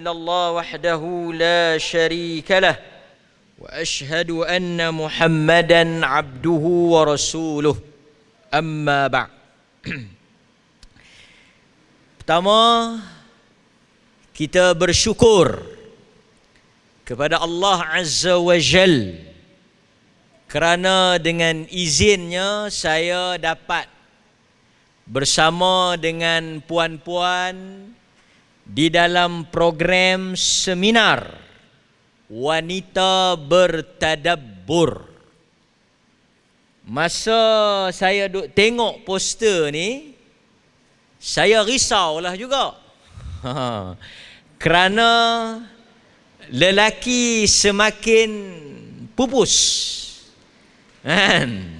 إلا الله وحده لا شريك له وأشهد أن محمدا عبده ورسوله أما بعد. Pertama, kita bersyukur kepada Allah Azza wa Jal kerana dengan izinnya saya dapat bersama dengan puan-puan di dalam program seminar Wanita Bertadabbur. Masa saya duk tengok poster ni, saya risaulah juga. Kerana lelaki semakin pupus. Kan?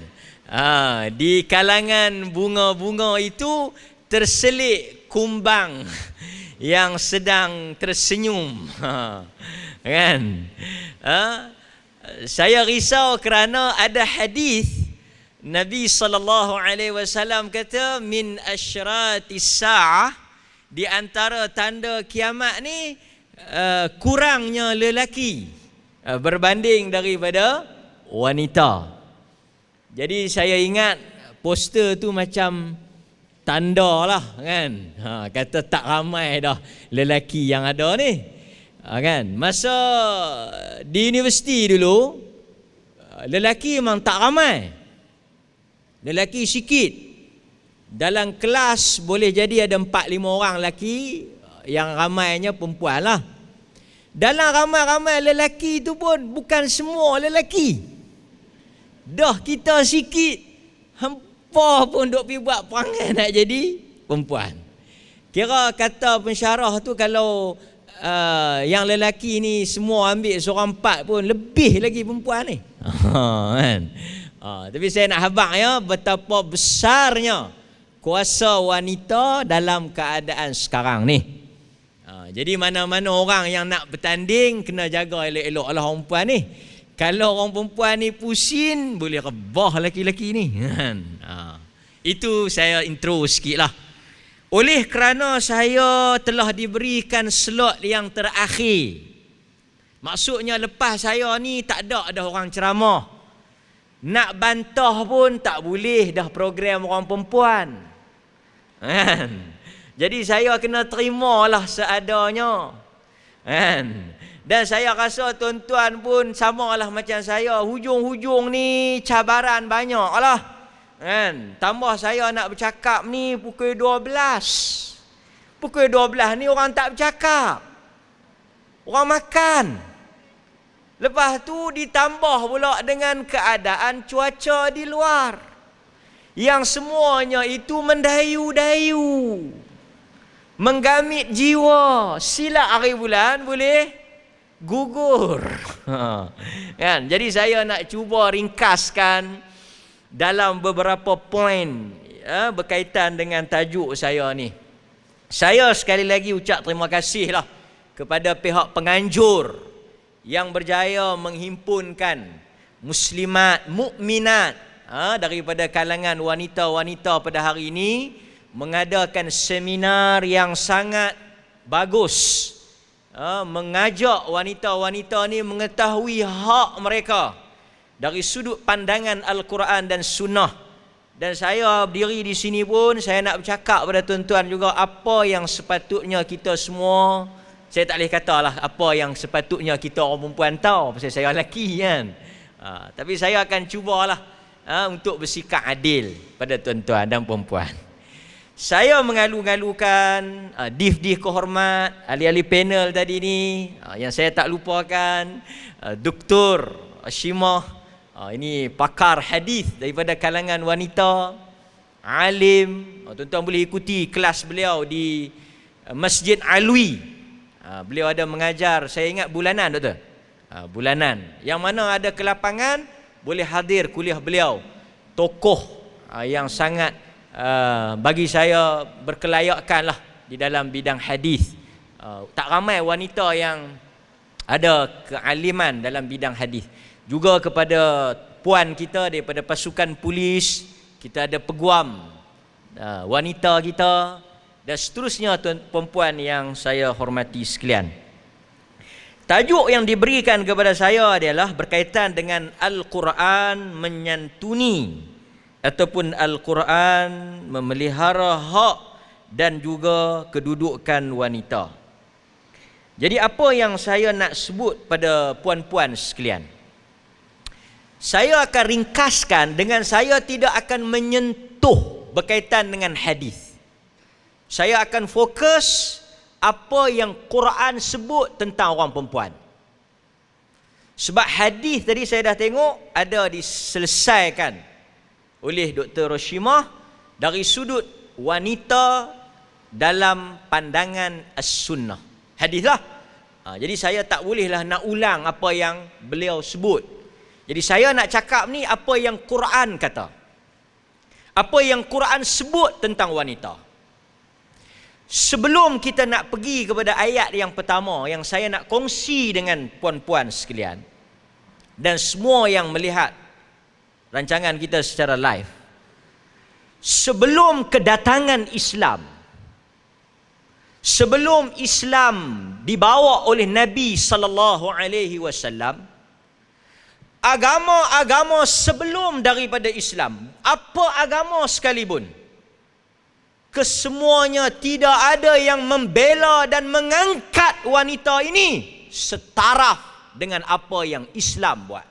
Di kalangan bunga-bunga itu terselit kumbang yang sedang tersenyum. Kan? Saya risau kerana ada hadis Nabi SAW kata min asyratis sa'ah, di antara tanda kiamat ni kurangnya lelaki berbanding daripada wanita. Jadi saya ingat poster tu macam tanda lah kan. Kata tak ramai dah lelaki yang ada ni. Kan? Masa di universiti dulu lelaki memang tak ramai. Lelaki sikit. Dalam kelas boleh jadi ada 4-5 orang lelaki, yang ramainya perempuan lah. Dalam ramai-ramai lelaki tu pun bukan semua lelaki. Dah kita sikit, hampa pun duk pergi buat perangai nak jadi perempuan. Kira kata pensyarah tu, kalau yang lelaki ni semua ambil seorang 4 pun lebih lagi perempuan ni. Kan? Tapi saya nak habaq ya betapa besarnya kuasa wanita dalam keadaan sekarang ni. Jadi mana-mana orang yang nak bertanding kena jaga elok-elok lah orang perempuan ni. Kalau orang perempuan ni pusing, boleh rebah laki-laki ni. Itu saya intro sikit lah. Oleh kerana saya telah diberikan slot yang terakhir, maksudnya lepas saya ni tak ada orang ceramah. Nak bantah pun tak boleh dah program orang perempuan. Jadi saya kena terimalah seadanya. Dan saya rasa tuan-tuan pun samalah macam saya. Hujung-hujung ni cabaran banyak lah. Tambah saya nak bercakap ni pukul 12. Pukul 12 ni orang tak bercakap. Orang makan. Lepas tu ditambah pula dengan keadaan cuaca di luar yang semuanya itu mendayu-dayu, menggamit jiwa. Silap hari bulan boleh gugur. Kan? Jadi saya nak cuba ringkaskan dalam beberapa poin berkaitan dengan tajuk saya ni. Saya sekali lagi ucap terima kasih lah kepada pihak penganjur yang berjaya menghimpunkan muslimat, mukminat daripada kalangan wanita-wanita pada hari ini, mengadakan seminar yang sangat bagus, mengajak wanita-wanita ni mengetahui hak mereka dari sudut pandangan Al-Quran dan Sunnah. Dan saya berdiri di sini pun saya nak bercakap pada tuan-tuan juga apa yang sepatutnya kita semua, saya tak boleh katalah apa yang sepatutnya kita orang perempuan tahu, pasal saya lelaki kan. Tapi saya akan cubalah untuk bersikap adil pada tuan-tuan dan perempuan. Saya mengalu-ngalukan div-div kehormat, ahli-ahli panel tadi ni, yang saya tak lupakan Dr. Ashimah, ini pakar hadis daripada kalangan wanita, alim. Tuan-tuan boleh ikuti kelas beliau di Masjid Alwi. Beliau ada mengajar, saya ingat bulanan, doktor. Bulanan. Yang mana ada kelapangan, boleh hadir kuliah beliau. Tokoh yang sangat bagi saya berkelayakan lah di dalam bidang hadis. Tak ramai wanita yang ada kealiman dalam bidang hadis. Juga kepada puan kita daripada pasukan polis, kita ada peguam wanita kita, dan seterusnya tuan perempuan yang saya hormati sekalian. Tajuk yang diberikan kepada saya adalah berkaitan dengan Al-Quran menyantuni ataupun Al-Quran memelihara hak dan juga kedudukan wanita. Jadi apa yang saya nak sebut pada puan-puan sekalian? Saya akan ringkaskan dengan saya tidak akan menyentuh berkaitan dengan hadis. Saya akan fokus apa yang Quran sebut tentang orang perempuan. Sebab hadis tadi saya dah tengok ada diselesaikan oleh Dr. Roshimah dari sudut wanita dalam pandangan as-sunnah. Hadis lah. Jadi saya tak bolehlah nak ulang apa yang beliau sebut. Jadi saya nak cakap ni apa yang Quran kata. Apa yang Quran sebut tentang wanita. Sebelum kita nak pergi kepada ayat yang pertama yang saya nak kongsi dengan puan-puan sekalian dan semua yang melihat rancangan kita secara live. Sebelum kedatangan Islam, sebelum Islam dibawa oleh Nabi sallallahu alaihi wasallam, agama-agama sebelum daripada Islam, apa agama sekalipun, kesemuanya tidak ada yang membela dan mengangkat wanita ini setaraf dengan apa yang Islam buat.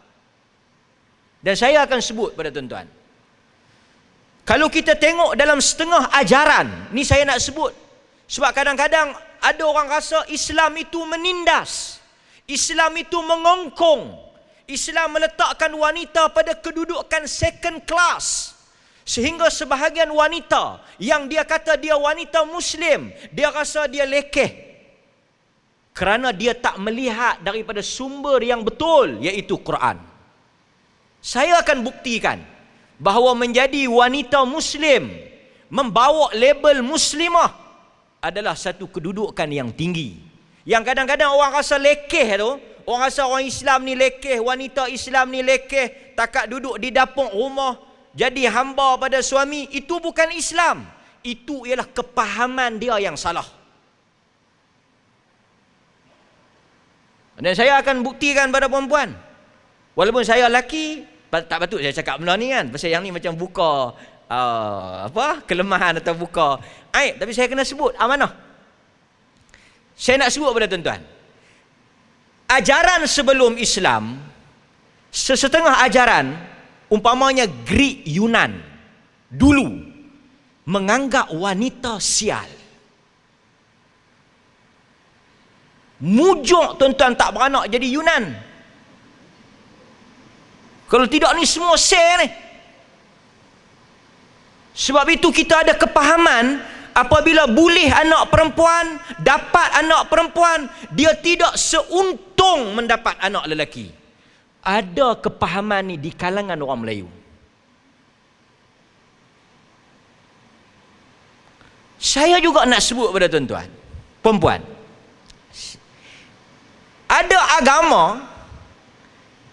Dan saya akan sebut pada tuan-tuan. Kalau kita tengok dalam setengah ajaran, ni saya nak sebut. Sebab kadang-kadang ada orang rasa Islam itu menindas. Islam itu mengongkong. Islam meletakkan wanita pada kedudukan second class. Sehingga sebahagian wanita yang dia kata dia wanita Muslim, dia rasa dia lekeh. Kerana dia tak melihat daripada sumber yang betul, iaitu Quran. Saya akan buktikan bahawa menjadi wanita Muslim, membawa label Muslimah adalah satu kedudukan yang tinggi. Yang kadang-kadang orang rasa lekeh tu, orang rasa orang Islam ni lekeh, wanita Islam ni lekeh, takat duduk di dapur rumah, jadi hamba pada suami. Itu bukan Islam. Itu ialah kepahaman dia yang salah. Dan saya akan buktikan pada perempuan. Walaupun saya lelaki, tak patut saya cakap benda ni kan. Pasal yang ni macam buka kelemahan atau buka aib. Tapi saya kena sebut amanah. Saya nak sebut pada tuan-tuan. Ajaran sebelum Islam, sesetengah ajaran, umpamanya Greek Yunan dulu menganggap wanita sial. Mujuk tuan-tuan tak beranak jadi Yunan. Kalau tidak ni semua sel ni. Sebab itu kita ada kepahaman apabila boleh anak perempuan, dapat anak perempuan, dia tidak seuntung mendapat anak lelaki. Ada kepahaman ni di kalangan orang Melayu. Saya juga nak sebut pada tuan-tuan, perempuan. Ada agama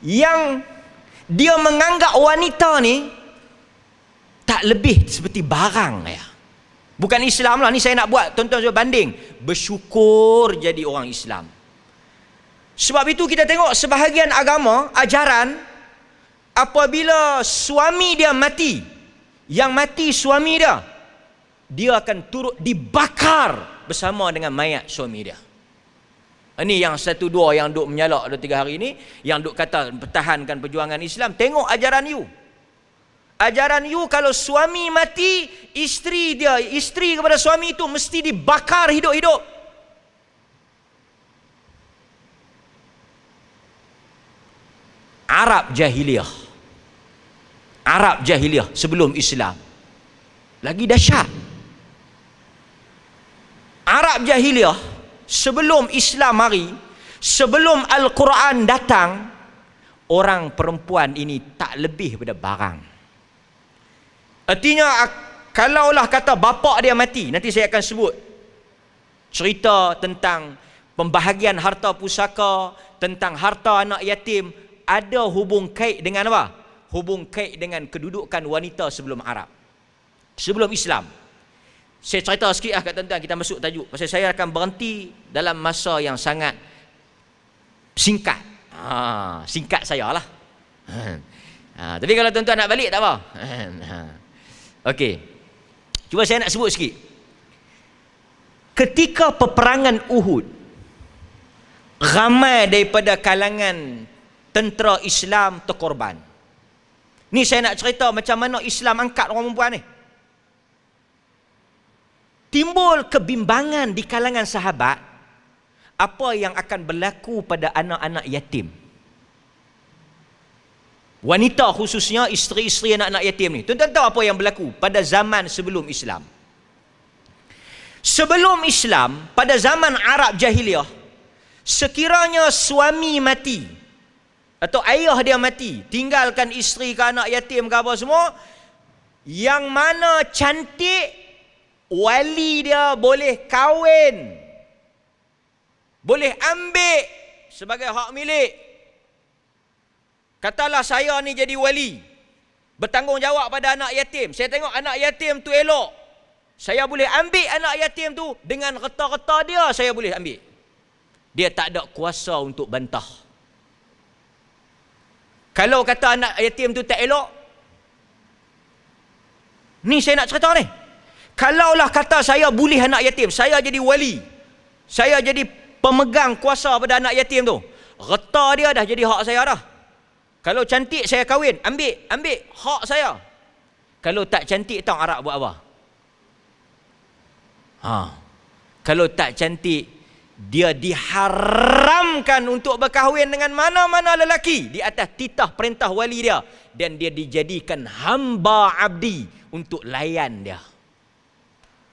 yang dia menganggap wanita ni tak lebih seperti barang ya. Bukan Islam lah, ni saya nak buat tuan-tuan supaya banding. Bersyukur jadi orang Islam. Sebab itu kita tengok sebahagian agama, ajaran, apabila suami dia mati, yang mati suami dia, dia akan turut dibakar bersama dengan mayat suami dia. Ini yang satu dua yang duk menyalak 2-3 hari ini, yang duk kata pertahankan perjuangan Islam. Tengok ajaran you. Ajaran you kalau suami mati, isteri kepada suami itu mesti dibakar hidup-hidup. Arab jahiliyah sebelum Islam lagi dahsyat. Arab jahiliyah sebelum Islam mari, sebelum Al-Quran datang, orang perempuan ini tak lebih pada barang. Artinya kalaulah kata bapa dia mati, nanti saya akan sebut cerita tentang pembahagian harta pusaka, tentang harta anak yatim, ada hubung kait dengan apa? Hubung kait dengan kedudukan wanita sebelum Arab, sebelum Islam. Saya cerita sikit kat tuan-tuan, kita masuk tajuk. Pasal saya akan berhenti dalam masa yang sangat Singkat. Singkat saya lah. Tapi kalau tuan-tuan nak balik tak apa. Okey. Cuba saya nak sebut sikit. Ketika peperangan Uhud, ramai daripada kalangan tentera Islam terkorban. Ni saya nak cerita macam mana Islam angkat orang perempuan ni. Timbul kebimbangan di kalangan sahabat, apa yang akan berlaku pada anak-anak yatim. Wanita khususnya, isteri-isteri anak-anak yatim ni. Tuan-tuan tahu apa yang berlaku pada zaman sebelum Islam. Sebelum Islam, pada zaman Arab Jahiliyah, sekiranya suami mati atau ayah dia mati, tinggalkan isteri ke anak yatim ke apa semua, yang mana cantik, wali dia boleh kahwin, boleh ambil sebagai hak milik. Katalah saya ni jadi wali, bertanggungjawab pada anak yatim. Saya tengok anak yatim tu elok, saya boleh ambil anak yatim tu dengan reta-reta dia, saya boleh ambil. Dia tak ada kuasa untuk bantah. Kalau kata anak yatim tu tak elok, ni saya nak cerita ni. Kalaulah kata saya boleh anak yatim, saya jadi wali, saya jadi pemegang kuasa pada anak yatim tu, reta dia dah jadi hak saya dah. Kalau cantik saya kahwin, ambil hak saya. Kalau tak cantik, tahu Arab buat apa? Kalau tak cantik, dia diharamkan untuk berkahwin dengan mana-mana lelaki di atas titah perintah wali dia, dan dia dijadikan hamba abdi untuk layan dia.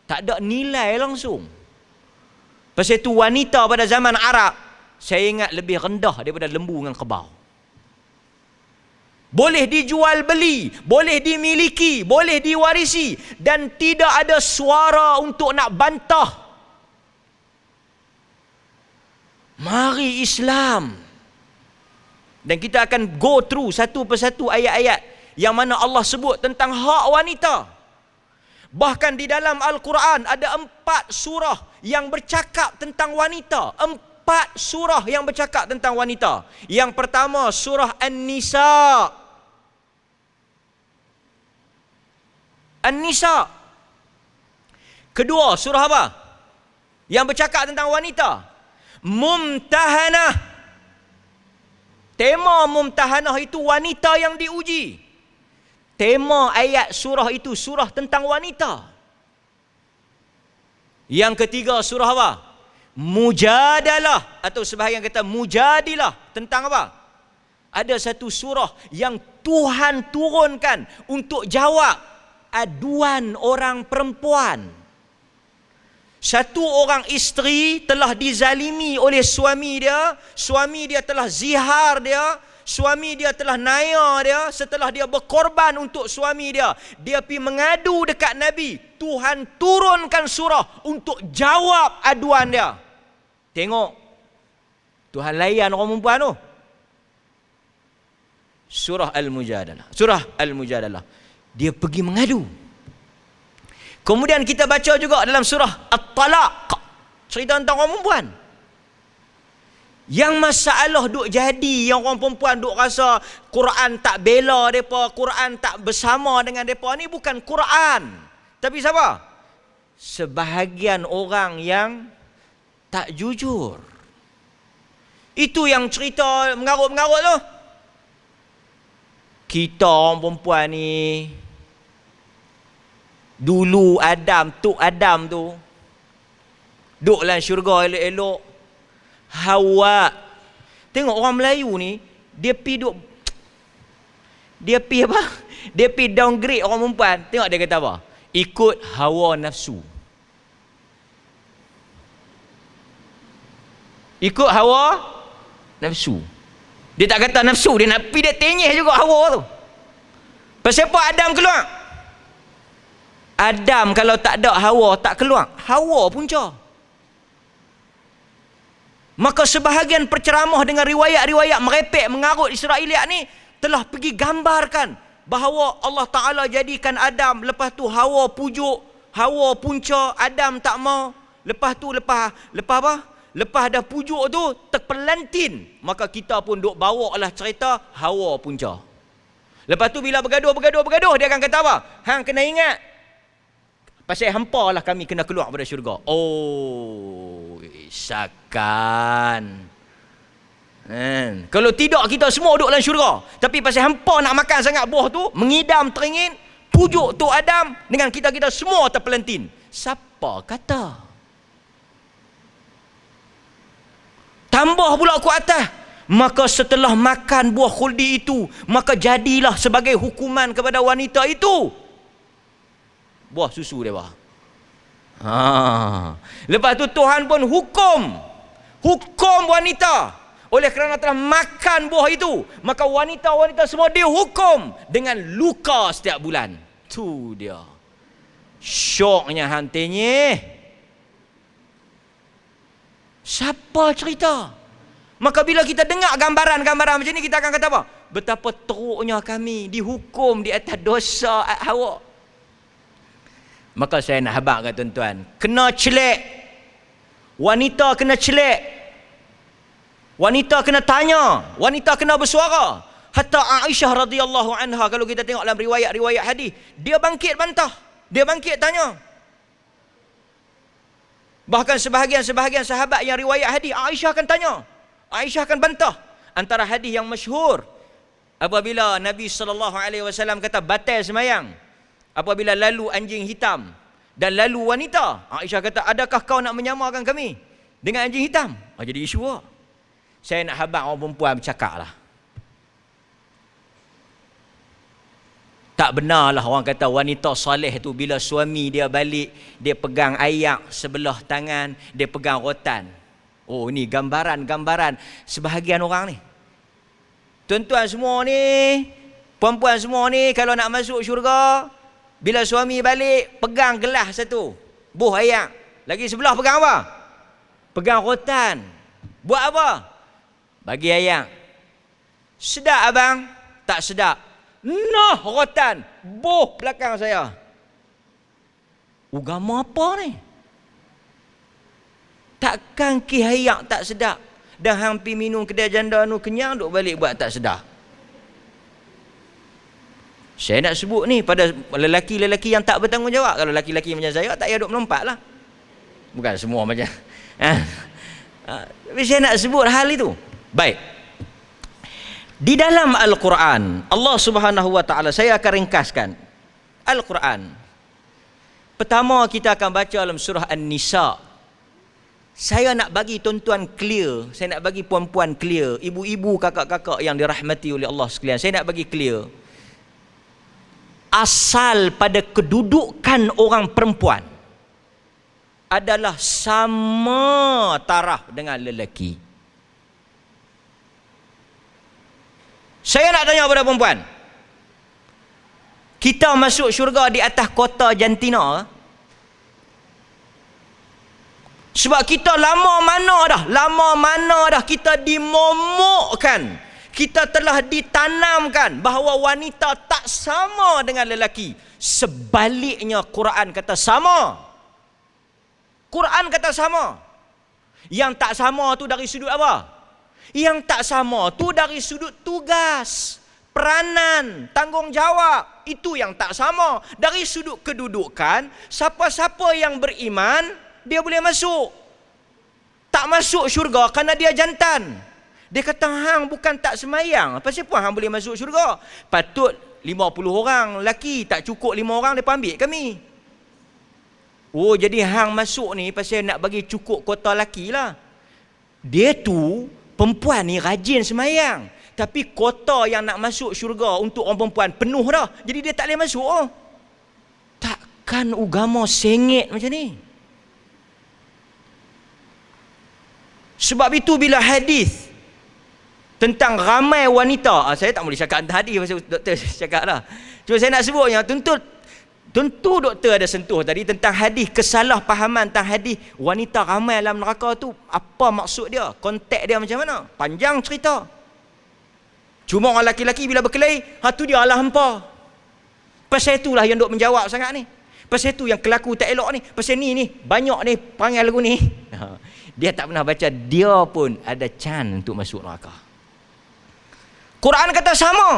Tak ada nilai langsung. Pasal itu wanita pada zaman Arab, saya ingat lebih rendah daripada lembu dengan kebau. Boleh dijual beli, boleh dimiliki, boleh diwarisi, dan tidak ada suara untuk nak bantah. Mari Islam. Dan kita akan go through satu persatu ayat-ayat yang mana Allah sebut tentang hak wanita. Bahkan di dalam Al-Quran ada 4 surah yang bercakap tentang wanita. 4 surah yang bercakap tentang wanita. Yang pertama surah An-Nisa. An-Nisa. Kedua surah apa? Yang bercakap tentang wanita. Mumtahanah. Tema Mumtahanah itu wanita yang diuji. Tema ayat surah itu surah tentang wanita. Yang ketiga surah apa? Mujadalah, atau sebahagian kata Mujadilah. Tentang apa? Ada satu surah yang Tuhan turunkan untuk jawab aduan orang perempuan. Satu orang isteri telah dizalimi oleh suami dia telah zihar dia, suami dia telah naya dia, setelah dia berkorban untuk suami dia pergi mengadu dekat Nabi. Tuhan turunkan surah untuk jawab aduan dia. Tengok, Tuhan layan orang perempuan tu. Surah Al-Mujadalah. Dia pergi mengadu. Kemudian kita baca juga dalam surah At-Talaq, cerita tentang orang perempuan. Yang masalah duk jadi, yang orang perempuan duk rasa Quran tak bela mereka, Quran tak bersama dengan mereka, ni bukan Quran. Tapi siapa? Sebahagian orang yang tak jujur. Itu yang cerita mengarut-mengarut tu. Kita orang perempuan ni, dulu Tok Adam tu duk dalam syurga elok-elok. Hawa, tengok orang Melayu ni, dia pi apa? Dia pi downgrade orang perempuan. Tengok dia kata apa? Ikut hawa nafsu. Ikut hawa nafsu. Dia tak kata nafsu, dia nak pi dia tenyeh juga hawa tu. Pasal apa Adam keluar? Adam kalau tak ada Hawa tak keluar, Hawa punca. Maka sebahagian perceramah dengan riwayat-riwayat merepek mengarut Israeliat ni telah pergi gambarkan bahawa Allah Ta'ala jadikan Adam, lepas tu Hawa pujuk, Hawa punca, Adam tak mau. Lepas tu lepas apa? Lepas dah pujuk tu, terpelantin. Maka kita pun duk bawa lah cerita hawa punca. Lepas tu bila bergaduh, dia akan kata apa? Hang kena ingat, pasal hampa lah kami kena keluar pada syurga. Oh, isakan. Kalau tidak, kita semua duduk dalam syurga. Tapi pasal hampa nak makan sangat buah tu, mengidam teringin, pujuk tu Adam, dengan kita-kita semua terpelantin. Siapa kata? Tambah pula ku atas. Maka setelah makan buah khuldi itu, maka jadilah sebagai hukuman kepada wanita itu buah susu dia. Lepas tu Tuhan pun hukum wanita. Oleh kerana telah makan buah itu, maka wanita-wanita semua dihukum dengan luka setiap bulan. Tu dia. Syoknya hantinya. Siapa cerita? Maka bila kita dengar gambaran-gambaran macam ni, kita akan kata apa? Betapa teruknya kami dihukum di atas dosa Hawa. Maka saya nak habaq kat tuan-tuan, kena celek. Wanita kena celek. Wanita kena tanya, wanita kena bersuara. Hatta Aisyah radhiyallahu anha, kalau kita tengok dalam riwayat-riwayat hadis, dia bangkit bantah, dia bangkit tanya. Bahkan sebahagian sahabat yang riwayat hadis, Aisyah akan tanya, Aisyah akan bantah. Antara hadis yang masyhur, apabila Nabi SAW kata batal semayang apabila lalu anjing hitam dan lalu wanita, Aisyah kata, adakah kau nak menyamakan kami dengan anjing hitam? Jadi isu lah. Saya nak habaq orang perempuan bercakap lah. Tak benarlah orang kata wanita soleh tu bila suami dia balik, dia pegang ayak sebelah tangan, dia pegang rotan. Oh, ni gambaran-gambaran sebahagian orang ni. Tuan-tuan semua ni, puan-puan semua ni, kalau nak masuk syurga, bila suami balik, pegang gelas satu, buah ayak. Lagi sebelah pegang apa? Pegang rotan. Buat apa? Bagi ayak. Sedap abang? Tak sedap. Noh rotan, buh belakang saya. Agama apa ni? Takkan kihayak tak sedap, dan hang pi minum kedai janda nu kenyang, duk balik buat tak sedap. Saya nak sebut ni pada lelaki-lelaki yang tak bertanggungjawab. Kalau lelaki-lelaki macam saya, tak payah duk melompat lah. Bukan semua macam tapi saya nak sebut hal itu. Baik. Di dalam Al-Quran, Allah Subhanahu wa taala, saya akan ringkaskan Al-Quran. Pertama kita akan baca dalam surah An-Nisa. Saya nak bagi tuan-tuan clear, saya nak bagi puan-puan clear, ibu-ibu, kakak-kakak yang dirahmati oleh Allah sekalian, saya nak bagi clear. Asal pada kedudukan orang perempuan adalah sama taraf dengan lelaki. Saya nak tanya kepada perempuan, kita masuk syurga di atas kota jantina? Sebab kita lama mana dah kita dimomokkan, kita telah ditanamkan bahawa wanita tak sama dengan lelaki. Sebaliknya Quran kata sama. Quran kata sama. Yang tak sama tu dari sudut apa? Yang tak sama tu dari sudut tugas, peranan, tanggungjawab. Itu yang tak sama. Dari sudut kedudukan, siapa-siapa yang beriman, dia boleh masuk. Tak masuk syurga kerana dia jantan. Dia kata, hang bukan tak semayang, pasal apa hang boleh masuk syurga? Patut 50 orang lelaki, tak cukup 5 orang, dia ambil kami. Oh, jadi hang masuk ni pasal nak bagi cukup kota lelaki lah. Dia tu, perempuan ni rajin semayang, tapi kota yang nak masuk syurga untuk orang perempuan penuh dah. Jadi dia tak boleh masuk. Oh. Takkan agama sengit macam ni. Sebab itu bila hadis tentang ramai wanita, saya tak boleh cakap tentang hadis pasal doktor cakap lah. Cuma saya nak sebutnya, tentu doktor ada sentuh tadi tentang hadis, kesalahpahaman tentang hadis wanita ramai dalam neraka tu, apa maksud dia, konteks dia macam mana, panjang cerita. Cuma orang lelaki-lelaki bila berkelahi, tu dia Allah hampa. Pasal itulah yang duk menjawab sangat ni. Pasal itu yang kelaku tak elok ni. Pasal ni banyak ni perangai lagu ni. Dia tak pernah baca, dia pun ada chance untuk masuk neraka. Quran kata sama.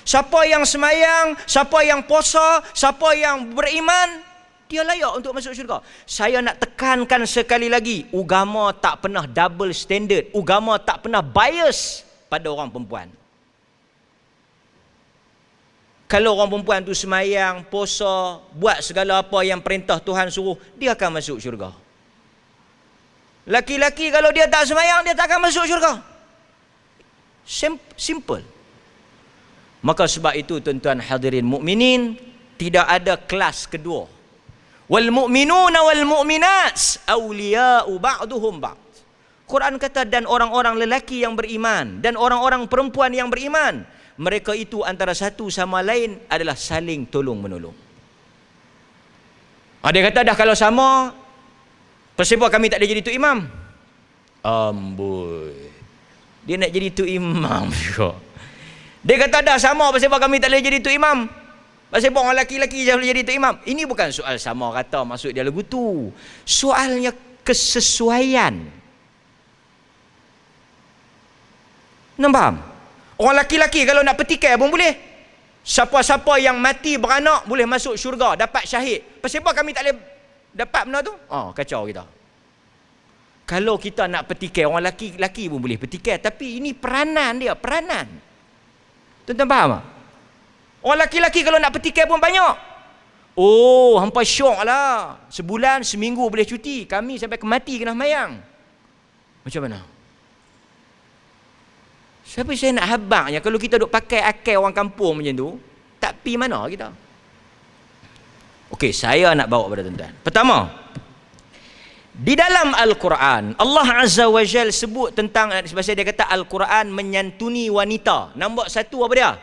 Siapa yang semayang, siapa yang puasa, siapa yang beriman, dia layak untuk masuk syurga. Saya nak tekankan sekali lagi, agama tak pernah double standard, agama tak pernah bias pada orang perempuan. Kalau orang perempuan tu semayang, puasa, buat segala apa yang perintah Tuhan suruh, dia akan masuk syurga. Laki-laki kalau dia tak semayang, dia tak akan masuk syurga. Simple. Maka sebab itu tuan-tuan hadirin mukminin, tidak ada kelas kedua. Wal mu'minuna wal mu'minat awliya'u ba'duhum ba'd. Quran kata, dan orang-orang lelaki yang beriman dan orang-orang perempuan yang beriman, mereka itu antara satu sama lain adalah saling tolong menolong. Dia kata dah kalau sama, kenapa kami tak boleh jadi tu imam? Amboi. Dia nak jadi tu imam juga. Dia kata dah sama, kenapa kami tak boleh jadi tu imam? Kenapa orang lelaki-lelaki je boleh jadi tu imam? Ini bukan soal sama kata maksud dia lagu tu. Soalnya kesesuaian. Nampak faham? Orang lelaki-lelaki kalau nak petikai pun boleh. Siapa-siapa yang mati beranak boleh masuk syurga, dapat syahid. Kenapa kami tak boleh dapat benda tu? Kacau kita. Kalau kita nak petikai, orang lelaki pun boleh petikai. Tapi ini peranan dia, peranan. Tuan-tuan faham tak? Orang lelaki kalau nak petikai pun banyak. Hampa syok lah. Sebulan, seminggu boleh cuti. Kami sampai kemati kena mayang. Macam mana? Siapa saya nak habangnya kalau kita duk pakai akal orang kampung macam tu, tak pi mana kita? Okey, saya nak bawa pada tuan-tuan. Pertama, di dalam Al-Quran, Allah Azza wa Jal sebut tentang, sebab dia kata Al-Quran menyantuni wanita. Nombor satu apa dia?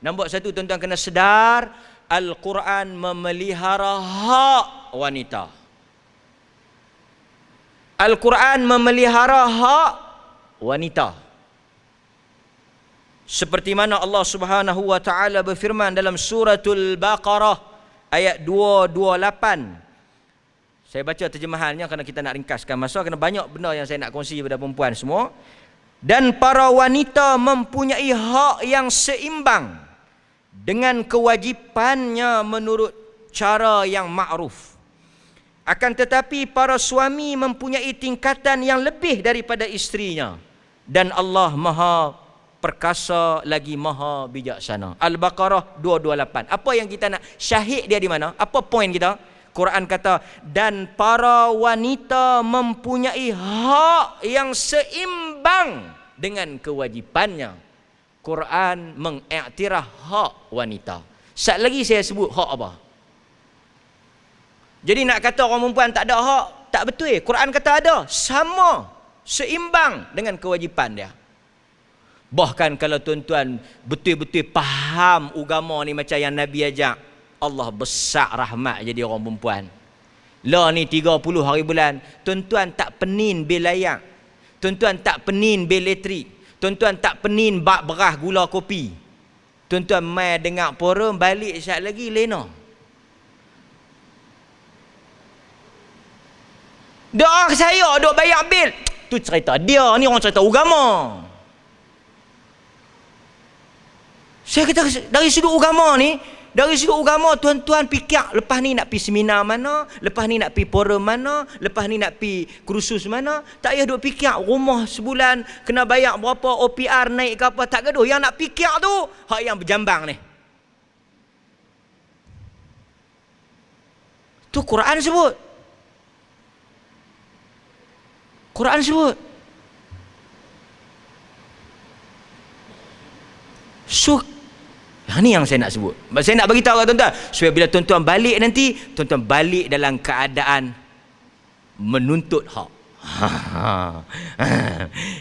Nombor satu, tuan-tuan kena sedar, Al-Quran memelihara hak wanita. Al-Quran memelihara hak wanita. Seperti mana Allah Subhanahu wa taala berfirman dalam suratul Baqarah ayat 228. Saya baca terjemahannya kerana kita nak ringkaskan masa, kerana banyak benda yang saya nak kongsi kepada perempuan semua. Dan para wanita mempunyai hak yang seimbang dengan kewajipannya menurut cara yang ma'ruf. Akan tetapi para suami mempunyai tingkatan yang lebih daripada isterinya. Dan Allah Maha perkasa lagi maha bijaksana. Al-Baqarah 228. Apa yang kita nak syahid dia di mana? Apa poin kita? Quran kata, dan para wanita mempunyai hak yang seimbang dengan kewajipannya. Quran mengiktiraf hak wanita. Sat lagi saya sebut hak apa? Jadi nak kata orang perempuan tak ada hak, tak betul. Quran kata ada, sama, seimbang dengan kewajipan dia. Bahkan kalau tuan-tuan betul-betul faham agama ni macam yang Nabi ajak, Allah besar rahmat jadi orang perempuan. Lah ni 30 hari bulan, tuan-tuan tak penin bil layak, tuan-tuan tak penin bil elektrik, tuan-tuan tak penin bak beras gula kopi. Tuan-tuan mai dengar forum, balik sekejap lagi lena. Doa saya duk bayar bil. Tu cerita dia, ni orang cerita agama. Saya kata dari sudut agama ni, dari sudut agama tuan-tuan fikir lepas ni nak pi seminar mana, lepas ni nak pi forum mana, lepas ni nak pi kursus mana. Tak payah duk fikir rumah sebulan kena bayar berapa, OPR naik ke apa, tak gaduh. Yang nak fikir tu hak yang berjambang ni. Tu Quran sebut. Quran sebut. So ni yang saya nak sebut. Saya nak bagi tahu kat tuan-tuan, supaya bila tuan-tuan balik nanti, tuan-tuan balik dalam keadaan menuntut hak.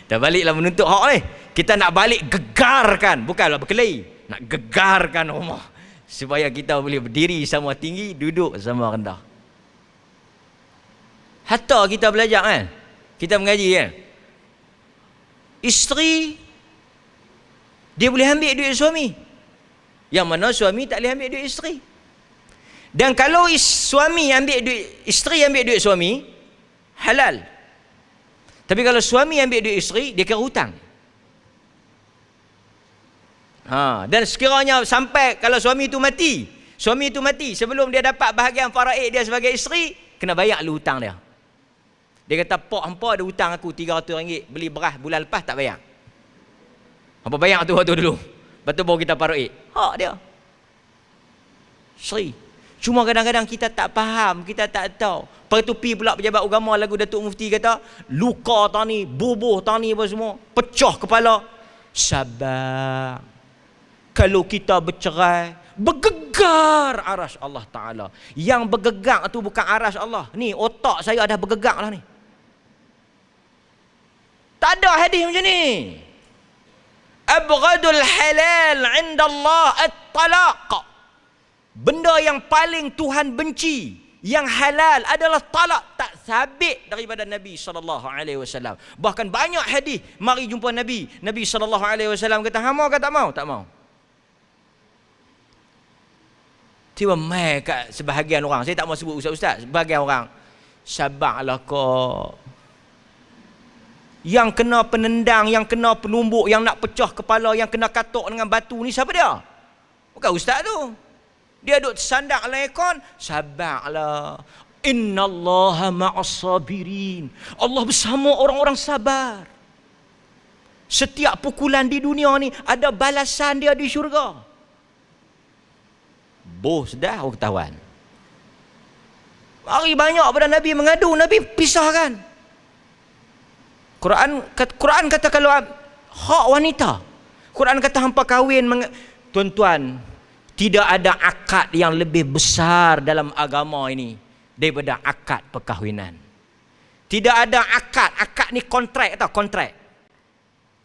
Kita baliklah menuntut hak ni. Kita nak balik gegarkan, bukanlah berkelahi, nak gegarkan rumah supaya kita boleh berdiri sama tinggi, duduk sama rendah. Hatta kita belajar kan, kita mengaji kan, isteri dia boleh ambil duit suami, yang mana suami tak boleh ambil duit isteri. Dan kalau suami ambil duit, isteri ambil duit suami, halal. Tapi kalau suami ambil duit isteri, dia kira hutang. Dan sekiranya sampai kalau suami itu mati sebelum dia dapat bahagian faraid dia sebagai isteri, kena bayar lu hutang dia. Dia kata, "Pok hampa ada hutang aku RM300 beli beras bulan lepas tak bayar. Hampa bayar tu waktu dulu. Lepas tu baru kita faraid." Hak dia. Isteri. Cuma kadang-kadang kita tak faham, kita tak tahu. Lepas tu pi pula pejabat agama lagu Datuk Mufti kata, luka tani, bubuh tani apa semua, pecah kepala. Sabar. Kalau kita bercerai, bergegar arasy Allah Ta'ala. Yang bergegar tu bukan arasy Allah. Ni otak saya dah bergegar lah ni. Tak ada hadis macam ni. Abghadul halal 'inda Allah at-talaq. Benda yang paling Tuhan benci, yang halal adalah talak. Tak sabit daripada Nabi SAW. Bahkan banyak hadis mari jumpa Nabi. Nabi SAW kata, "Hama ke tak mau?" Tak mau. Tiba mai kat sebahagian orang, saya tak mau sebut ustaz-ustaz, sebahagian orang, sabarlah kau. Yang kena penendang, yang kena penumbuk, yang nak pecah kepala, yang kena katuk dengan batu ni siapa dia? Bukan ustaz tu. Dia duduk tersandak dalam aircon, sabarlah. Innallaha ma'as sabirin. Allah bersama orang-orang sabar. Setiap pukulan di dunia ni ada balasan dia di syurga. Bos dah ketahuan. Hari banyak pada Nabi mengadu, Nabi pisahkan. Quran kata kalau hak wanita, Quran kata hampa kahwin, tuan-tuan, tidak ada akad yang lebih besar dalam agama ini daripada akad perkahwinan. Tidak ada akad ni kontrak atau kontrak.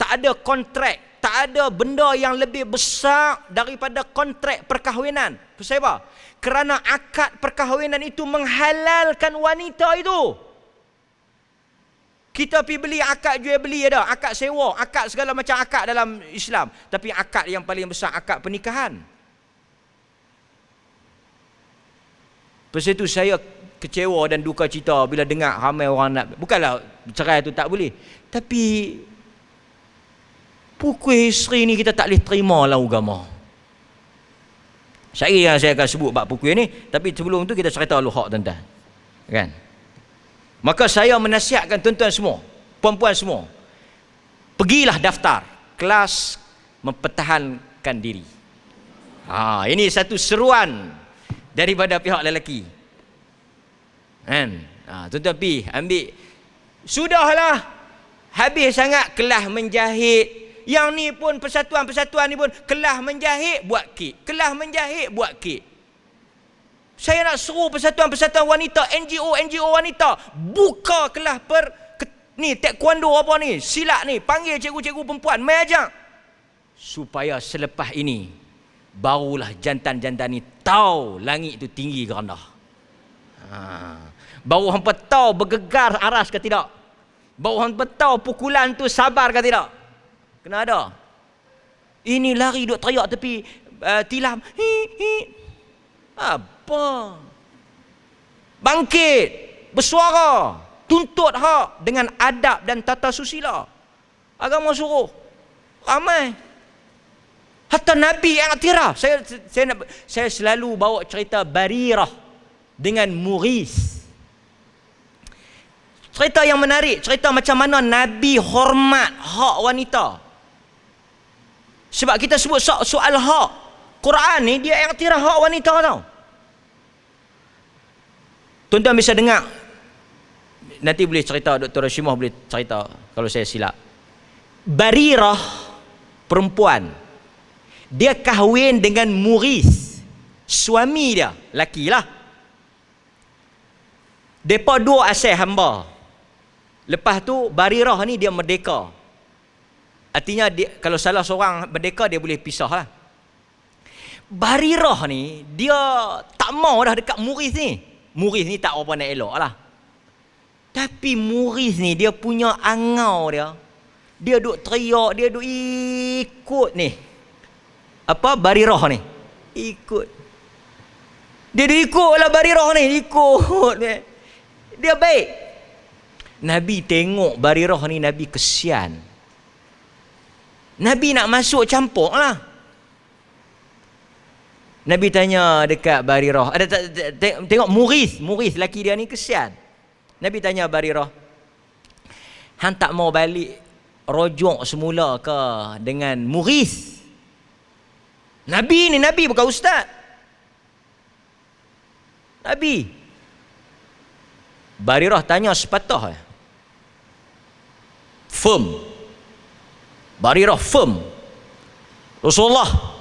Tak ada kontrak, tak ada benda yang lebih besar daripada kontrak perkahwinan. Pasal apa? Kerana akad perkahwinan itu menghalalkan wanita itu. Kita pergi beli akad jual beli ada, akad sewa, akad segala macam akad dalam Islam. Tapi akad yang paling besar akad pernikahan. Pasal itu saya kecewa dan duka cita bila dengar ramai orang nak, bukanlah cerai itu tak boleh, tapi pukul isteri ni kita tak boleh terima lah agama. Yang saya akan sebut bab pukul ni, tapi sebelum tu kita cerita dulu hak tuan-tuan. Kan? Maka saya menasihatkan tuan-tuan semua, puan-puan semua, pergilah daftar kelas mempertahankan diri. Ini satu seruan daripada pihak lelaki. Kan? Tuan-tuan pergi ambil. Sudahlah, habis sangat kelas menjahit. Yang ni pun persatuan-persatuan ni pun kelas menjahit buat kek, kelas menjahit buat kek. Saya nak suruh persatuan-persatuan wanita, NGO wanita, buka kelas ni taekwondo apa ni, silat ni, panggil cikgu-cikgu perempuan, mai ajak. Supaya selepas ini barulah jantan-jantan ni tahu langit itu tinggi ke rendah. Baru hampa tahu bergegar aras ke tidak. Baru hampa tahu pukulan tu sabar ke tidak. Kena ada. Ini lari duk teriak tepi tilam. Apa? Bangkit, bersuara, tuntut hak dengan adab dan tata susila. Agama suruh ramai. Hatta Nabi yang iktiraf. Saya selalu bawa cerita Barirah dengan Mughis. Cerita yang menarik, cerita macam mana Nabi hormat hak wanita. Sebab kita sebut soal hak, Quran ni dia iktiraf hak wanita tau. Tuan-tuan bisa dengar, nanti boleh cerita, Dr. Hashimah boleh cerita kalau saya silap. Barirah perempuan, dia kahwin dengan Mughis, suami dia, laki lah. Depa dua asal hamba. Lepas tu Barirah ni dia merdeka. Artinya dia, kalau salah seorang merdeka dia boleh pisah lah. Barirah ni dia tak mau dah dekat Mughis ni. Mughis ni tak apa nak elok lah. Tapi Mughis ni dia punya angau dia. Dia duk teriak, dia duk ikut ni. Apa Barirah ni? Ikut. Dia duk ikut lah Barirah ni, ikut. Dia baik. Nabi tengok Barirah ni, Nabi kesian. Nabi nak masuk campur lah. Nabi tanya dekat Barirah, tengok Mughith laki dia ni kesian. Nabi tanya Barirah, hang tak mau balik rojok semula ke dengan Mughith? Nabi ni, Nabi bukan ustaz. Nabi. Barirah tanya sepatah. Firm. Barirah firm. Rasulullah,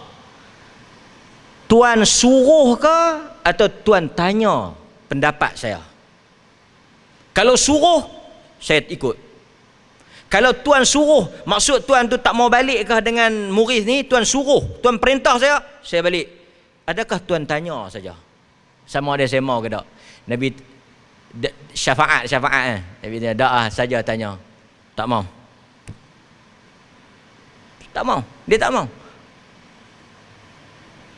tuan suruh ke atau tuan tanya pendapat saya? Kalau suruh, saya ikut. Kalau tuan suruh, maksud tuan tu tak mau balik ke dengan Mughith ni, tuan suruh, tuan perintah saya balik. Adakah tuan tanya saja? Sama ada saya mau ke tak? Nabi syafaat. Nabi dia dah saja tanya. Tak mau. Tak mau. Dia tak mau.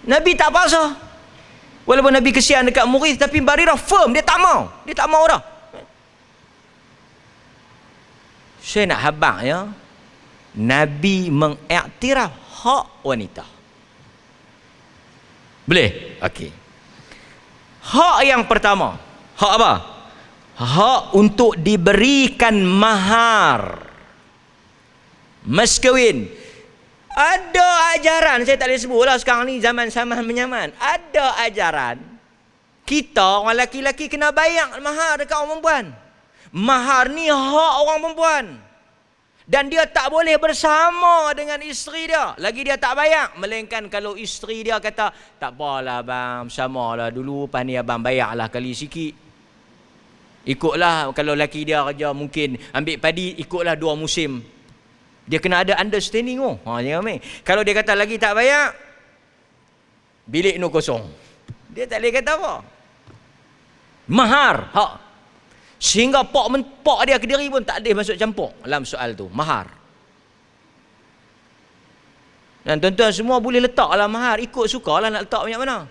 Nabi tak paksa. Walaupun Nabi kesian dekat Mughith, tapi Barirah firm, dia tak mau. Dia tak mau dah. Saya nak habaq ya, Nabi mengiktiraf hak wanita. Boleh? Okey. Hak yang pertama, hak apa? Hak untuk diberikan mahar, mas kahwin. Ada ajaran, saya tak boleh sebut lah sekarang ni zaman saman menyaman. Ada ajaran kita orang laki-laki kena bayar mahar dekat orang perempuan. Mahar ni hak orang perempuan. Dan dia tak boleh bersama dengan isteri dia lagi dia tak bayar. Melainkan kalau isteri dia kata, tak apalah abang, bersamalah dulu, lepas ni abang bayarlah kali sikit. Ikutlah, kalau laki dia kerja mungkin ambil padi, ikutlah 2 musim. Dia kena ada understanding. Jangan main. Kalau dia kata lagi tak bayar, bilik nu kosong. Dia tak boleh kata apa. Mahar, hak. Sehingga pak dia Kediri pun tak ada masuk campur dalam soal tu, mahar. Dan tuan-tuan semua boleh letaklah mahar, ikut sukalah nak letak banyak mana.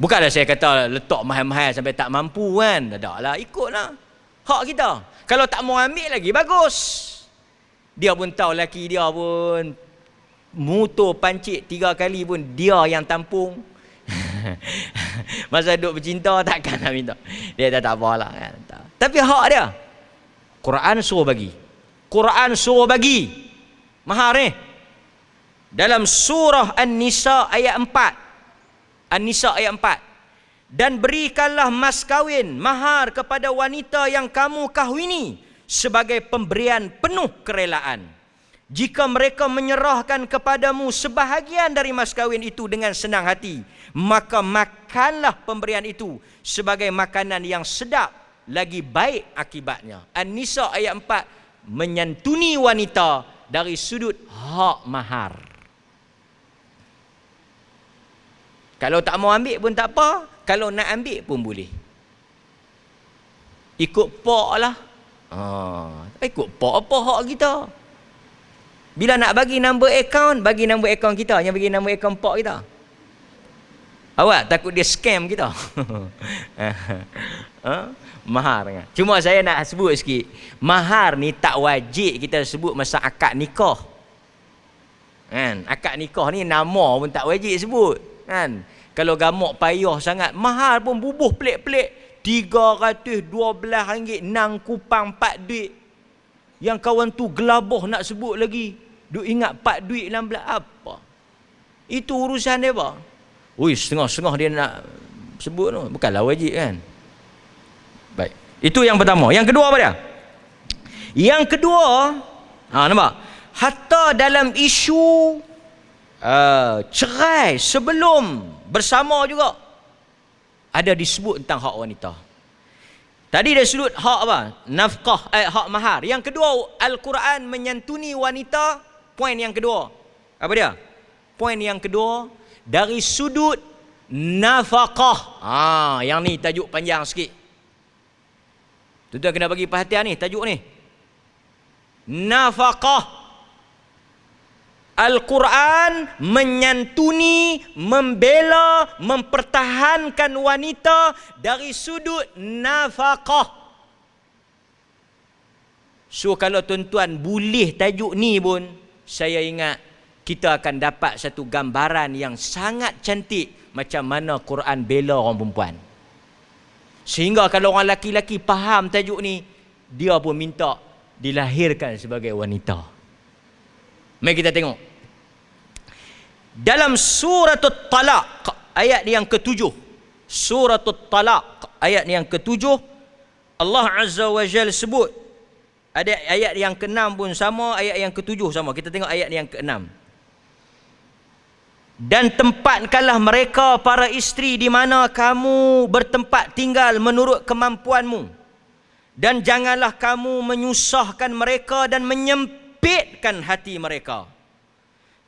Bukanlah saya kata letak mahal-mahal sampai tak mampu kan. Taklah, ikutlah. Hak kita. Kalau tak mau ambil lagi, bagus. Dia pun tahu laki dia pun motor pancit 3 kali pun dia yang tampung. Masa duduk bercinta takkan nak minta. Dia tak apalah kan. Tapi hak dia. Quran suruh bagi. Quran suruh bagi mahar ni. Dalam surah An-Nisa ayat 4. An-Nisa ayat 4. Dan berikanlah mas kahwin, mahar kepada wanita yang kamu kahwini sebagai pemberian penuh kerelaan. Jika mereka menyerahkan kepadamu sebahagian dari mas kahwin itu dengan senang hati, maka makanlah pemberian itu sebagai makanan yang sedap, lagi baik akibatnya. An-Nisa ayat 4 menyantuni wanita dari sudut hak mahar. Kalau tak mau ambil pun tak apa, kalau nak ambil pun boleh. Ikut pak lah. Ikut pak apa hak kita. Bila nak bagi nombor akaun, bagi nombor akaun kita, yang bagi nombor akaun pak kita. Awak takut dia scam kita. Mahar kan. Cuma saya nak sebut sikit, mahar ni tak wajib kita sebut masa akad nikah. Kan? Akad nikah ni nama pun tak wajib sebut. Kan? Kalau gamak payah sangat, mahar pun bubuh pelik-pelik. RM312 nang kupang 4 duit. Yang kawan tu gelabah nak sebut lagi. Duk ingat 4 duit 16 apa? Itu urusan dia apa? Ui, setengah-setengah dia nak sebut tu. Bukanlah wajib kan? Baik. Itu yang pertama. Yang kedua apa dia? Yang kedua, nampak? Hatta dalam isu cerai sebelum bersama juga ada disebut tentang hak wanita. Tadi dia sebut hak apa? Nafkah, hak mahar. Yang kedua, Al-Quran menyantuni wanita. Poin yang kedua. Apa dia? Poin yang kedua, dari sudut nafkah. Yang ni tajuk panjang sikit. Tuan-tuan kena bagi perhatian ni, tajuk ni. Nafkah. Al-Quran menyantuni, membela, mempertahankan wanita dari sudut nafkah. So kalau tuan-tuan boleh tajuk ni pun, saya ingat kita akan dapat satu gambaran yang sangat cantik macam mana Quran bela orang perempuan. Sehingga kalau orang laki-laki faham tajuk ni, dia pun minta dilahirkan sebagai wanita. Mari kita tengok. Dalam suratul Talaq ayat yang ke-7. Suratul Talaq ayat yang ke-7, Allah Azza wa Jalla sebut. Ada ayat yang ke-6 pun sama, ayat yang ke-7 sama. Kita tengok ayat yang ke-6. Dan tempatkanlah mereka para isteri di mana kamu bertempat tinggal menurut kemampuanmu. Dan janganlah kamu menyusahkan mereka dan menyempitkan hati mereka.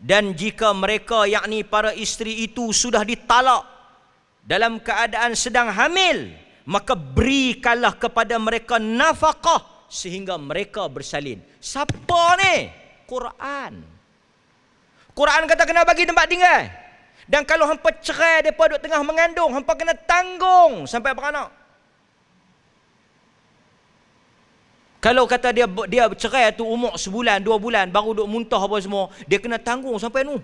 Dan jika mereka, yakni para isteri itu, sudah ditalak dalam keadaan sedang hamil, maka berikanlah kepada mereka nafkah sehingga mereka bersalin. Siapa ni? Quran. Quran kata kena bagi tempat tinggal. Dan kalau hampa cerai mereka duduk tengah mengandung, hampa kena tanggung sampai beranak. Kalau kata dia cerai tu umur sebulan, 2 bulan, baru duduk muntah apa semua, dia kena tanggung sampai nu.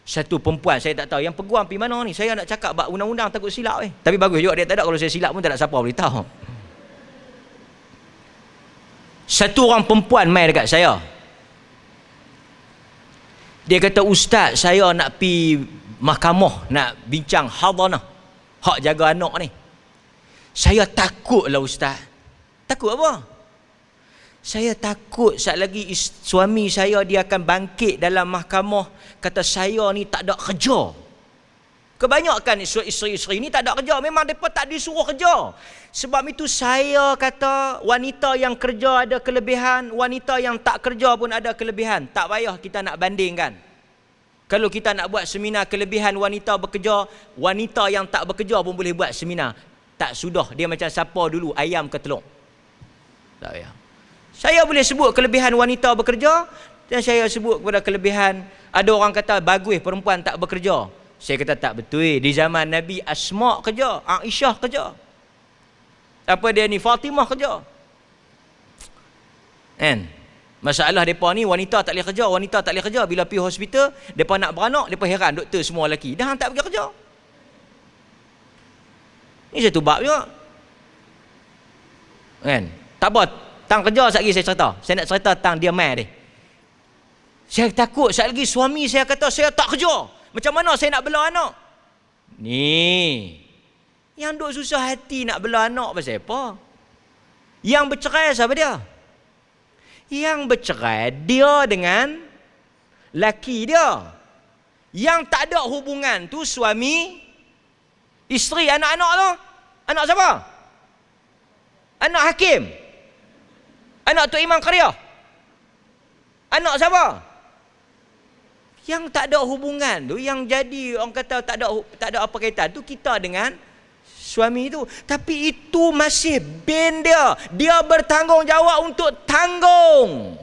Satu perempuan, saya tak tahu, yang peguam pergi mana ni? Saya nak cakap bab undang-undang takut silap. Tapi bagus juga dia tak ada, kalau saya silap pun tak ada siapa boleh tahu. Satu orang perempuan mai dekat saya. Dia kata, Ustaz, saya nak pi mahkamah, nak bincang hadanah, hak jaga anak ni. Saya takutlah Ustaz. Takut apa? Saya takut saat lagi suami saya dia akan bangkit dalam mahkamah, kata saya ni tak ada kerja. Kebanyakan isteri-isteri ni tak ada kerja. Memang mereka tak disuruh kerja. Sebab itu saya kata wanita yang kerja ada kelebihan, wanita yang tak kerja pun ada kelebihan. Tak payah kita nak bandingkan. Kalau kita nak buat seminar kelebihan wanita bekerja, wanita yang tak bekerja pun boleh buat seminar. Tak sudah. Dia macam siapa dulu, ayam ke telur? Tak payah. Saya boleh sebut kelebihan wanita bekerja, dan saya sebut kepada kelebihan, ada orang kata bagus perempuan tak bekerja. Saya kata tak betul. Di zaman Nabi, Asma kerja, Aisyah kerja. Apa dia ni, Fatimah kerja. Kan? Masalah mereka ni, wanita tak boleh kerja, wanita tak boleh kerja. Bila pergi hospital, mereka nak beranak, mereka heran, doktor semua lelaki. Dah tak pergi kerja. Ini satu bab juga. Kan? Tak apa, tang kerja sekali saya cerita. Saya nak cerita tentang dia mai dia. Saya takut sekali lagi suami saya kata saya tak kerja. Macam mana saya nak bela anak? Ni. Yang duk susah hati nak bela anak pasal apa? Yang bercerai siapa dia? Yang bercerai dia dengan laki dia. Yang tak ada hubungan tu suami, isteri, anak-anak tu. Anak siapa? Anak hakim. Anak Tok Imam Karya. Anak siapa? Yang tak ada hubungan tu, yang jadi orang kata tak ada apa kaitan tu kita dengan suami itu. Tapi itu masih ben dia. Dia bertanggungjawab untuk tanggung.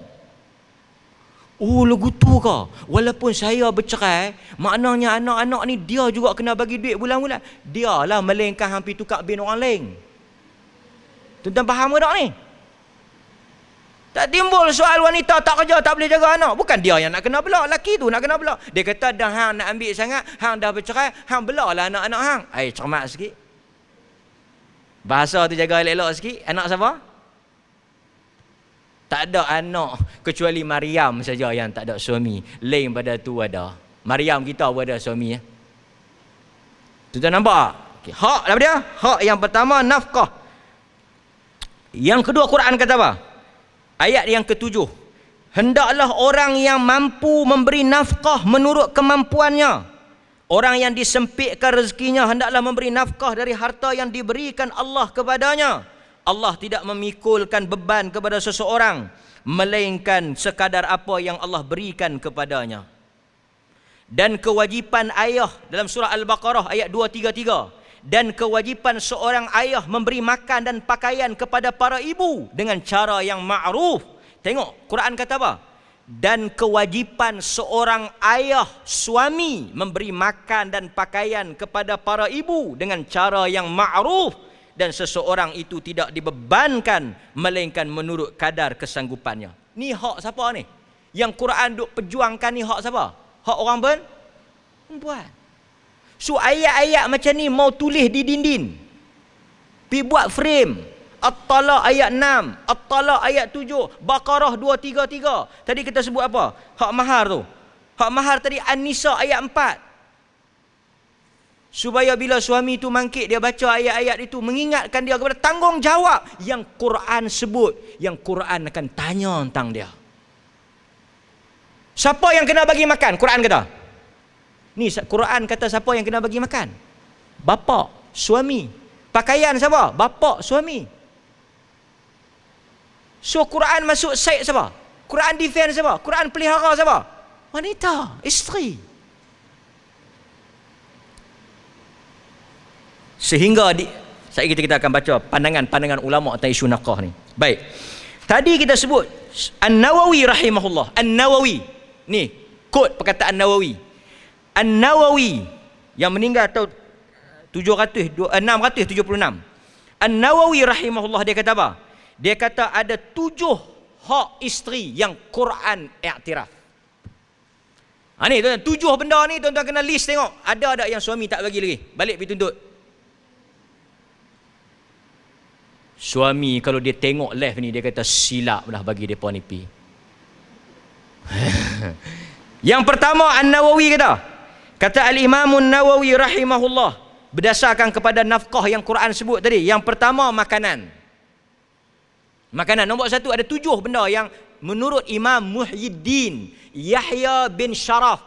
Oh, lagu tu ke? Walaupun saya bercerai, maknanya anak-anak ni dia juga kena bagi duit bulan-bulan. Dia lah melainkan hampir tukar bin orang lain. Tuan-tuan faham ke tak ni? Tak timbul soal wanita tak kerja, tak boleh jaga anak. Bukan dia yang nak kena bela, laki tu nak kena bela. Dia kata dah hang nak ambil sangat, hang dah bercerai, hang belalah anak-anak hang. Cermat sikit. Bahasa tu jaga elok-elok sikit. Anak siapa? Tak ada anak kecuali Maryam saja yang tak ada suami. Lain pada tu ada. Maryam kita pun ada suami. Tuan-tuan nampak? Okay. Hak apa dia? Hak yang pertama nafkah. Yang kedua Quran kata apa? Ayat yang ke-7. Hendaklah orang yang mampu memberi nafkah menurut kemampuannya. Orang yang disempitkan rezekinya hendaklah memberi nafkah dari harta yang diberikan Allah kepadanya. Allah tidak memikulkan beban kepada seseorang, melainkan sekadar apa yang Allah berikan kepadanya. Dan kewajipan ayah dalam surah Al-Baqarah ayat 233. Dan kewajipan seorang ayah memberi makan dan pakaian kepada para ibu dengan cara yang ma'ruf. Tengok, Quran kata apa? Dan kewajipan seorang ayah, suami, memberi makan dan pakaian kepada para ibu dengan cara yang ma'ruf. dan seseorang itu tidak dibebankan melainkan menurut kadar kesanggupannya. Ni hak siapa ni? Yang Quran duk perjuangkan ni hak siapa? Hak orang perempuan. So ayat-ayat macam ni mau tulis di dinding, pi buat frame. At-Talaq ayat 6, At-Talaq ayat 7, Baqarah 233. Tadi kita sebut apa? Hak mahar tu. Hak mahar tadi An-Nisa ayat 4. Supaya bila suami itu mangkit, dia baca ayat-ayat itu, mengingatkan dia kepada tanggungjawab yang Quran sebut, yang Quran akan tanya tentang dia. Siapa yang kena bagi makan? Quran kata. Ni Quran kata siapa yang kena bagi makan? Bapa, suami. Pakaian siapa? Bapa, suami. So Quran masuk side siapa? Quran defend siapa? Quran pelihara siapa? Wanita, isteri. Sehingga saat kita akan baca pandangan-pandangan ulama tentang isu nakah ni. Baik. Tadi kita sebut An-Nawawi rahimahullah. An-Nawawi. Ni quote perkataan Nawawi. An-Nawawi yang meninggal tahun 676. An-Nawawi rahimahullah dia kata apa? Dia kata ada 7 hak isteri yang Quran iktiraf. Ni tuan-tuan, 7 benda ni tuan-tuan kena list tengok. Ada tak yang suami tak bagi lagi? Balik pergi tuntut. Suami kalau dia tengok left ni, dia kata silap dah bagi mereka ni pi. Yang pertama An-Nawawi kata Al-Imam An-Nawawi rahimahullah, berdasarkan kepada nafkah yang Quran sebut tadi. Yang pertama makanan. Nombor 1, ada 7 benda yang menurut Imam Muhyiddin Yahya bin Sharaf,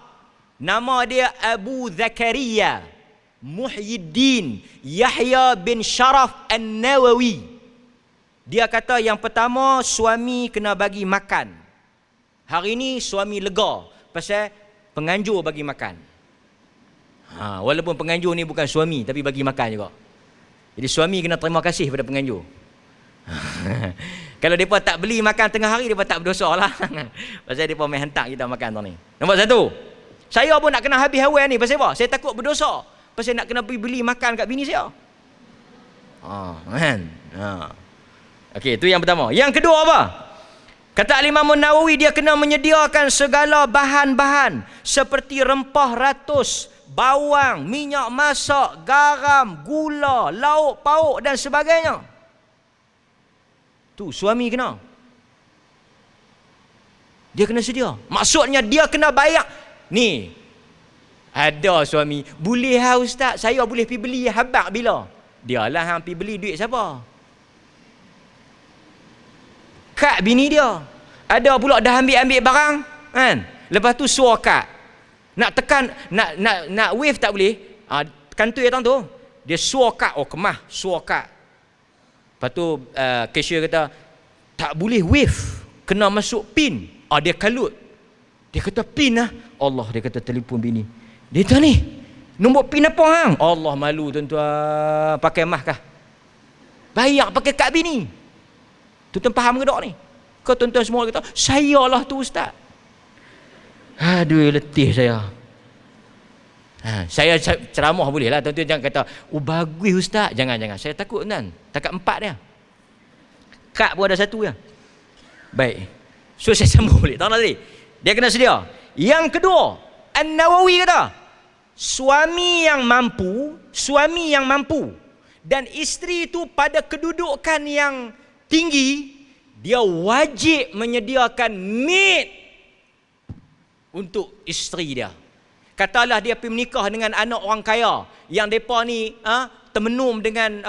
nama dia Abu Zakaria Muhyiddin Yahya bin Sharaf An-Nawawi. Dia kata yang pertama, suami kena bagi makan. Hari ni suami lega pasal penganjur bagi makan. Walaupun penganjur ni bukan suami tapi bagi makan juga. Jadi suami kena terima kasih pada penganjur. Kalau mereka tak beli makan tengah hari, mereka tak berdosa lah. Pasal mereka main hantar kita makan tu ni. Nombor 1, saya pun nak kena habis hawan ni. Pasal apa? Saya takut berdosa. Pasal nak kena pergi beli makan kat bini saya. Okey, itu yang pertama. Yang kedua apa? Kata Imam Nawawi, dia kena menyediakan segala bahan-bahan seperti rempah ratus, bawang, minyak masak, garam, gula, lauk pauk dan sebagainya. Tu suami kena. Dia kena sedia. Maksudnya dia kena bayar. Ni ada suami, boleh ustaz, saya boleh pergi beli habak bila? Dialah hang pergi beli, duit siapa? Kad bini dia. Ada pula dah ambil barang kan. Lepas tu suruh kad. Nak tekan nak wave tak boleh. Kantoi datang tu. Dia suruh kad. Kemah suruh kad. Lepas tu cashier kata tak boleh wave. Kena masuk pin. Dia kalut. Dia kata pin lah. Allah, dia kata telefon bini. Dia kata ni, nombor pin apa hang? Allah, malu tuan-tuan. Pakai mah kah? Bayar pakai kad bini. Tuan-tuan faham ke tak ni? Kau tuan-tuan semua kata, saya lah tu ustaz. Aduh, letih saya. Saya ceramah boleh lah. Tuan-tuan jangan kata, bagus ustaz. Jangan. Saya takut tuan. Takat 4 dia. Kad pun ada 1 ya. Baik. So saya sambung boleh. Tahu tadi? Dia kena sedia. Yang kedua, An-Nawawi kata, suami yang mampu dan isteri itu pada kedudukan yang tinggi, dia wajib menyediakan maid untuk isteri dia. Katalah dia pergi menikah dengan anak orang kaya yang depa ni termenum dengan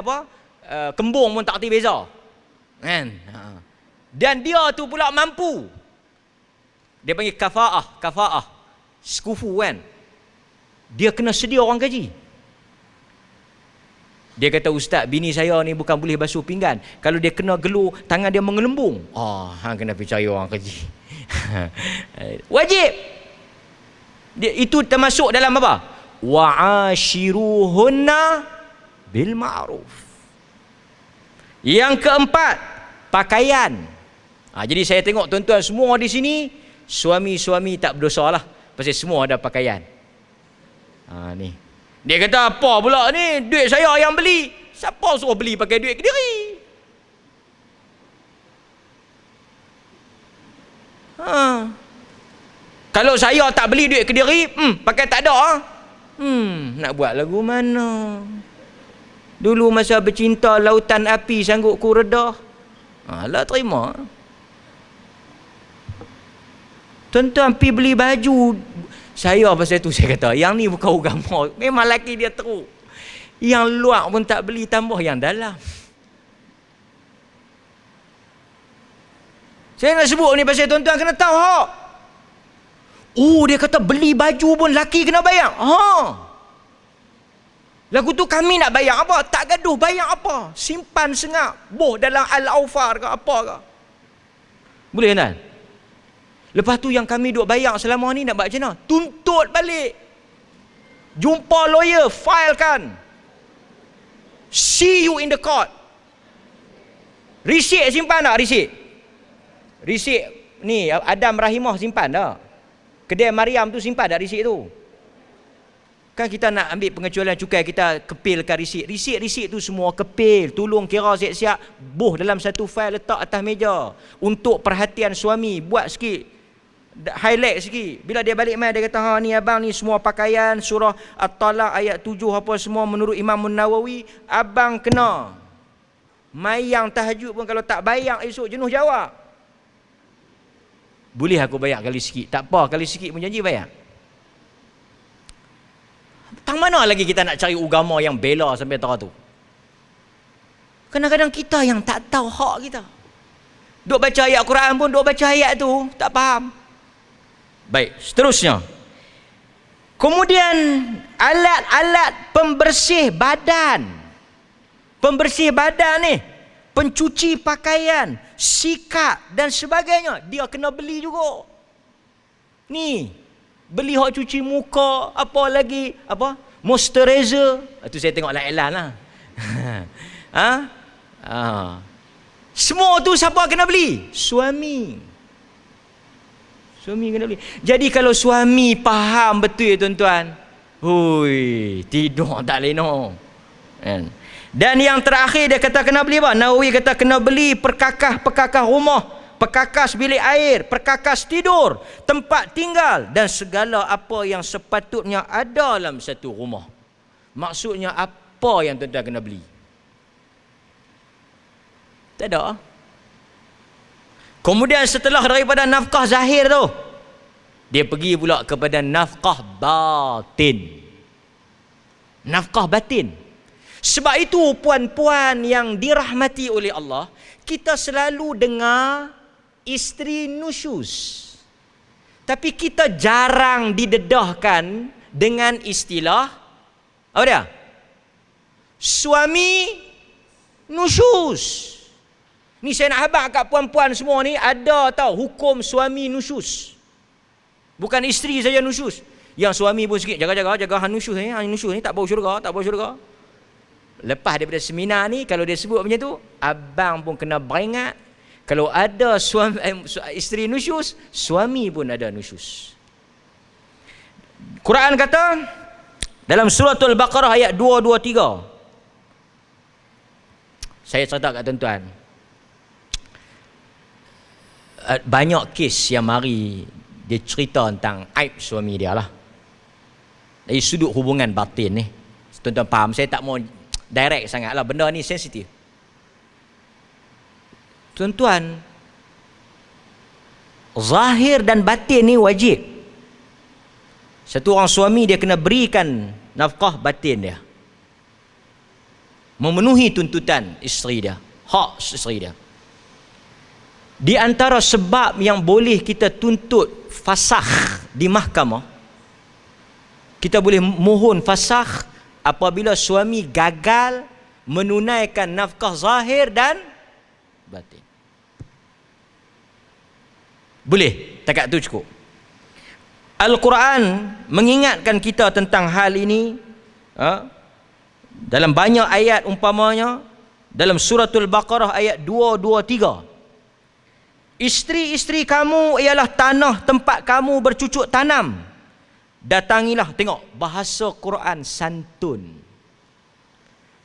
kembung pun tak erti beza. Kan? Dan dia tu pula mampu. Dia panggil kafaah. Sekufu kan. Dia kena sedia orang gaji. Dia kata, ustaz, bini saya ni bukan boleh basuh pinggan. Kalau dia kena gelur, tangan dia mengelembung. Hang kena percaya orang gaji. Wajib. Itu termasuk dalam apa? Wa'ashiruhunna bil ma'ruf. Yang keempat, pakaian. Jadi saya tengok tuan-tuan semua di sini, suami-suami tak berdosa lah. Pasal semua ada pakaian. Ni. Dia kata, apa pula ni? Duit saya yang beli. Siapa suruh beli pakai duit Kediri? Kalau saya tak beli duit Kediri, pakai tak ada. Nak buat lagu mana? Dulu masa bercinta lautan api sanggup ku redah. Lah terima. Tuan-tuan pergi beli baju. Saya pasal tu saya kata, yang ni bukan agama. Memang laki dia teruk. Yang luar pun tak beli, tambah yang dalam. Saya nak sebut ni pasal tuan-tuan kena tahu. Dia kata beli baju pun laki kena bayar. Lagu tu kami nak bayar apa? Tak gaduh bayar apa? Simpan sengak. Boh dalam Al-Awfar ke apa ke? Boleh kan? Lepas tu yang kami duk bayar selama ni nak buat macam mana? Tuntut balik. Jumpa lawyer, filekan. See you in the court. Risik simpan tak risik? Risik ni Adam Rahimah simpan tak? Kedai Mariam tu simpan tak risik tu? Kan kita nak ambil pengecualian cukai, kita kepilkan risik. Risik tu semua kepil. Tolong kira siap-siap. Boh dalam satu file letak atas meja. Untuk perhatian suami. Buat sikit. Highlight sikit. Bila dia balik main, dia kata, ni abang ni semua pakaian surah At-Talaq ayat 7 apa semua menurut Imam Nawawi, abang kena. Mayang tahajud pun kalau tak bayang esok jenuh jawab. Boleh aku bayar kali sikit? Tak apa, kali sikit pun janji bayar. Tang mana lagi kita nak cari agama yang bela sampai tera tu? Kadang-kadang kita yang tak tahu hak kita. Duk baca ayat Quran pun, duk baca ayat tu tak faham. Baik, seterusnya. Kemudian alat-alat pembersih badan. Pembersih badan ni, pencuci pakaian, sikat dan sebagainya, dia kena beli juga. Ni, beli hak cuci muka, apa lagi, apa? Moisturizer. Itu saya tengok iklan lah. Semua tu siapa kena beli? Suami. Suami kena beli. Jadi kalau suami faham betul ya tuan-tuan, tidur tak leno. Dan yang terakhir dia kata kena beli apa? Nawawi kata kena beli perkakas rumah, perkakas bilik air, perkakas tidur, tempat tinggal dan segala apa yang sepatutnya ada dalam satu rumah. Maksudnya apa yang tuan-tuan kena beli? Tak ada. Kemudian setelah daripada nafkah zahir tu, dia pergi pula kepada nafkah batin. Nafkah batin. Sebab itu puan-puan yang dirahmati oleh Allah, kita selalu dengar isteri nusyus. Tapi kita jarang didedahkan dengan istilah apa dia? Suami nusyus. Ni saya nak habaq kat puan-puan semua ni, ada tahu hukum suami nusyus. Bukan isteri saja nusyus. Yang suami pun sikit jaga han nusyus ni, tak bau syurga. Lepas daripada seminar ni, kalau dia sebut macam tu, abang pun kena beringat, kalau ada suami isteri nusyus, suami pun ada nusyus. Quran kata dalam suratul Baqarah ayat 223. Saya cerita kat tuan-tuan. Banyak kes yang mari dia cerita tentang aib suami dia lah. Dari sudut hubungan batin ni. Tuan-tuan faham, saya tak mau direct sangat lah. Benda ni sensitif. Tuan-tuan, zahir dan batin ni wajib. Satu orang suami dia kena berikan nafkah batin dia. Memenuhi tuntutan isteri dia. Hak isteri dia. Di antara sebab yang boleh kita tuntut fasakh di mahkamah, kita boleh mohon fasakh apabila suami gagal menunaikan nafkah zahir dan batin. Boleh, takat tu cukup. Al-Quran mengingatkan kita tentang hal ini dalam banyak ayat, umpamanya dalam suratul Baqarah ayat 223. Isteri-isteri kamu ialah tanah tempat kamu bercucuk tanam. Datangilah, tengok bahasa Quran santun.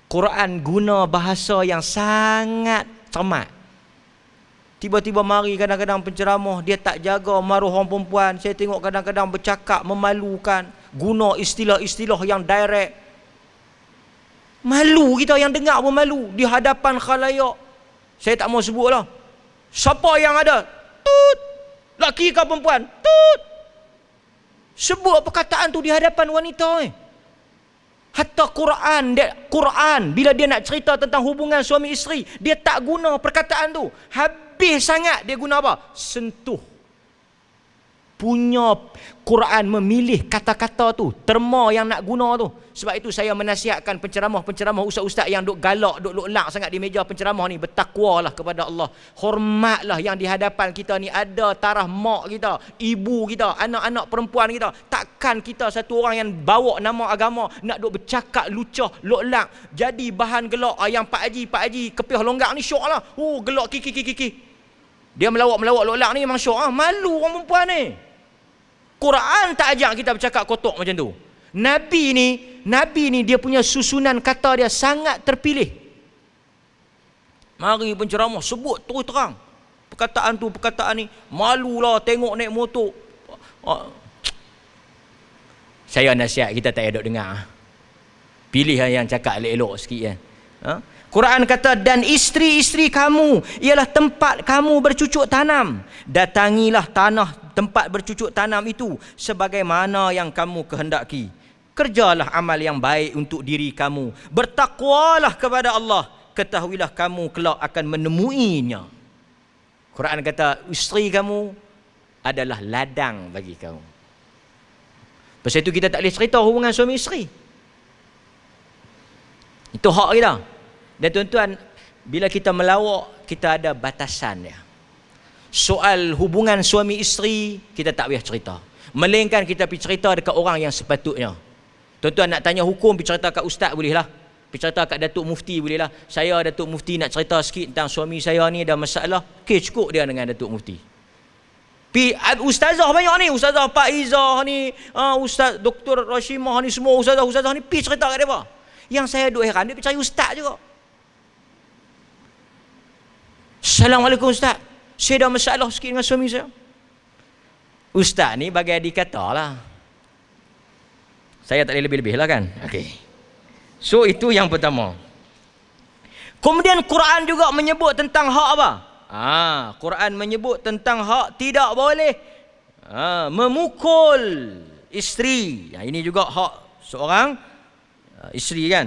Quran guna bahasa yang sangat cermat. Tiba-tiba mari kadang-kadang penceramah, dia tak jaga maruah orang perempuan. Saya tengok kadang-kadang bercakap memalukan, guna istilah-istilah yang direct. Malu kita yang dengar pun malu di hadapan khalayak. Saya tak mau sebut lah. Siapa yang ada? Tut. Laki ke perempuan? Tut. Sebut perkataan tu di hadapan wanita. Hatta Quran bila dia nak cerita tentang hubungan suami isteri, dia tak guna perkataan tu. Habis sangat dia guna apa? Sentuh. Punya Quran memilih kata-kata tu, terma yang nak guna tu. Sebab itu saya menasihatkan penceramah-penceramah, ustaz-ustaz yang duk galak, duk lak sangat di meja penceramah ni, bertakwalah kepada Allah. Hormatlah yang di hadapan kita ni ada taraf mak kita, ibu kita, anak-anak perempuan kita. Takkan kita satu orang yang bawa nama agama nak duk bercakap lucah, lak. Jadi bahan gelak yang Pak Haji kepih longgak ni syok lah. Gelak kiki. Dia melawak lak ni memang syok. Malu orang perempuan ni. Quran tak ajak kita bercakap kotok macam tu. Nabi ni dia punya susunan kata dia sangat terpilih. Mari penceramah sebut terus terang. Perkataan ni malulah tengok naik motor. Saya nasihat kita tak elok dengar. Pilih yang cakap elok-elok sikit kan. Quran kata, dan isteri-isteri kamu ialah tempat kamu bercucuk tanam. Datangilah tanah tempat bercucuk tanam itu sebagaimana yang kamu kehendaki. Kerjalah amal yang baik untuk diri kamu. Bertakwalah kepada Allah. Ketahuilah kamu kelak akan menemuinya. Quran kata, isteri kamu adalah ladang bagi kamu. Pasal itu kita tak boleh cerita hubungan suami isteri. Itu hak kita. Dan tuan-tuan, bila kita melawak, kita ada batasan dia. Soal hubungan suami isteri, kita tak payah cerita. Melainkan kita pergi cerita dekat orang yang sepatutnya. Tuan-tuan nak tanya hukum, pergi cerita kat ustaz boleh lah. Pergi cerita kat Datuk Mufti boleh lah. Saya Datuk Mufti nak cerita sikit tentang suami saya ni ada masalah. Okey, cukup dia dengan Datuk Mufti. Ustazah banyak ni, Ustazah Pak Izzah ni, Ustaz Dr. Rashimah ni, semua ustazah ni pergi cerita kat dia. Yang saya duk heran, dia pergi cari ustaz juga. Assalamualaikum ustaz, saya ada masalah sikit dengan suami saya. Ustaz ni bagai dikata lah. Saya tak boleh lebih-lebih lah kan. Okay. So itu yang pertama. Kemudian Quran juga menyebut tentang hak apa? Quran menyebut tentang hak tidak boleh memukul isteri. Ini juga hak seorang isteri kan.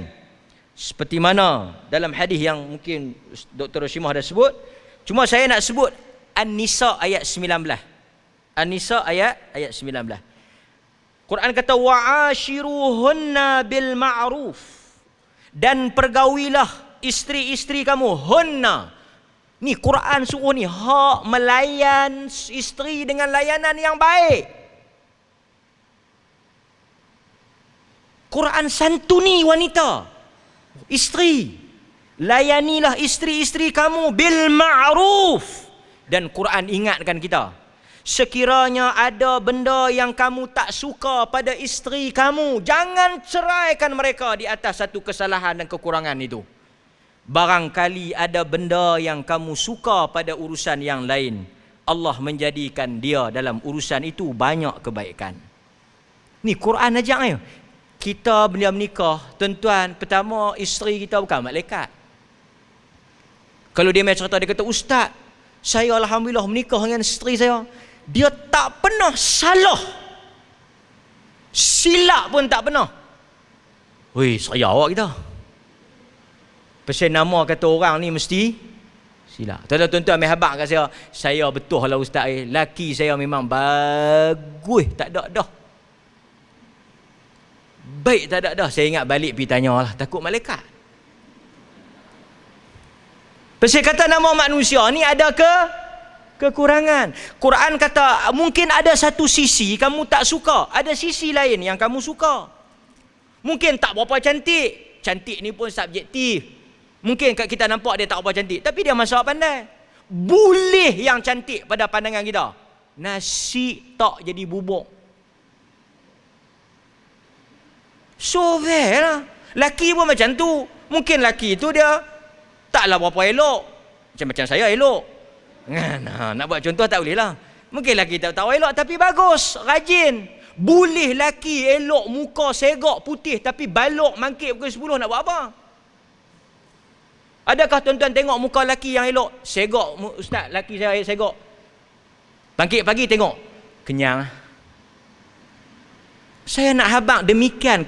Seperti mana dalam hadis yang mungkin Dr. Rashimah dah sebut. Cuma saya nak sebut An-Nisa ayat 19. An-Nisa ayat 19. Quran kata wa'ashiruhunna bil ma'ruf. Dan pergaulilah isteri-isteri kamu. Hunna. Ni Quran suruh ni hak melayan isteri dengan layanan yang baik. Quran santuni wanita. Isteri, layanilah isteri-isteri kamu bil ma'ruf. Dan Quran ingatkan kita, sekiranya ada benda yang kamu tak suka pada isteri kamu, jangan ceraikan mereka di atas satu kesalahan dan kekurangan itu. Barangkali ada benda yang kamu suka pada urusan yang lain, Allah menjadikan dia dalam urusan itu banyak kebaikan. Ni Quran ajak ni. Kita bila menikah, tuan-tuan, pertama isteri kita bukan malaikat. Kalau dia main cerita, dia kata, ustaz, saya alhamdulillah menikah dengan isteri saya, dia tak pernah salah, silap pun tak pernah. Weh, saya awak kita. Pasal nama kata orang ni mesti silap. Tuan-tuan main habaq kat saya betul lah ustaz, laki saya memang bagus, tak ada dah. Baik tak ada dah. Saya ingat balik pergi tanya lah, takut malaikat. Pasal kata nama manusia ni ada kekurangan. Quran kata mungkin ada satu sisi kamu tak suka, ada sisi lain yang kamu suka. Mungkin tak berapa cantik. Cantik ni pun subjektif. Mungkin kat kita nampak dia tak berapa cantik, tapi dia masak pandai. Boleh yang cantik pada pandangan kita, nasi tak jadi bubuk. So fair lah. Laki pun macam tu. Mungkin laki tu dia taklah berapa elok. Macam saya elok. Nak buat contoh tak boleh lah. Mungkin laki tak tahu elok tapi bagus, rajin. Boleh laki elok, muka segak putih tapi balok mangkit pukul 10, nak buat apa? Adakah tuan-tuan tengok muka laki yang elok? Segak, ustaz, laki saya segak. Bangkit pagi tengok, kenyang. Saya nak habaq demikian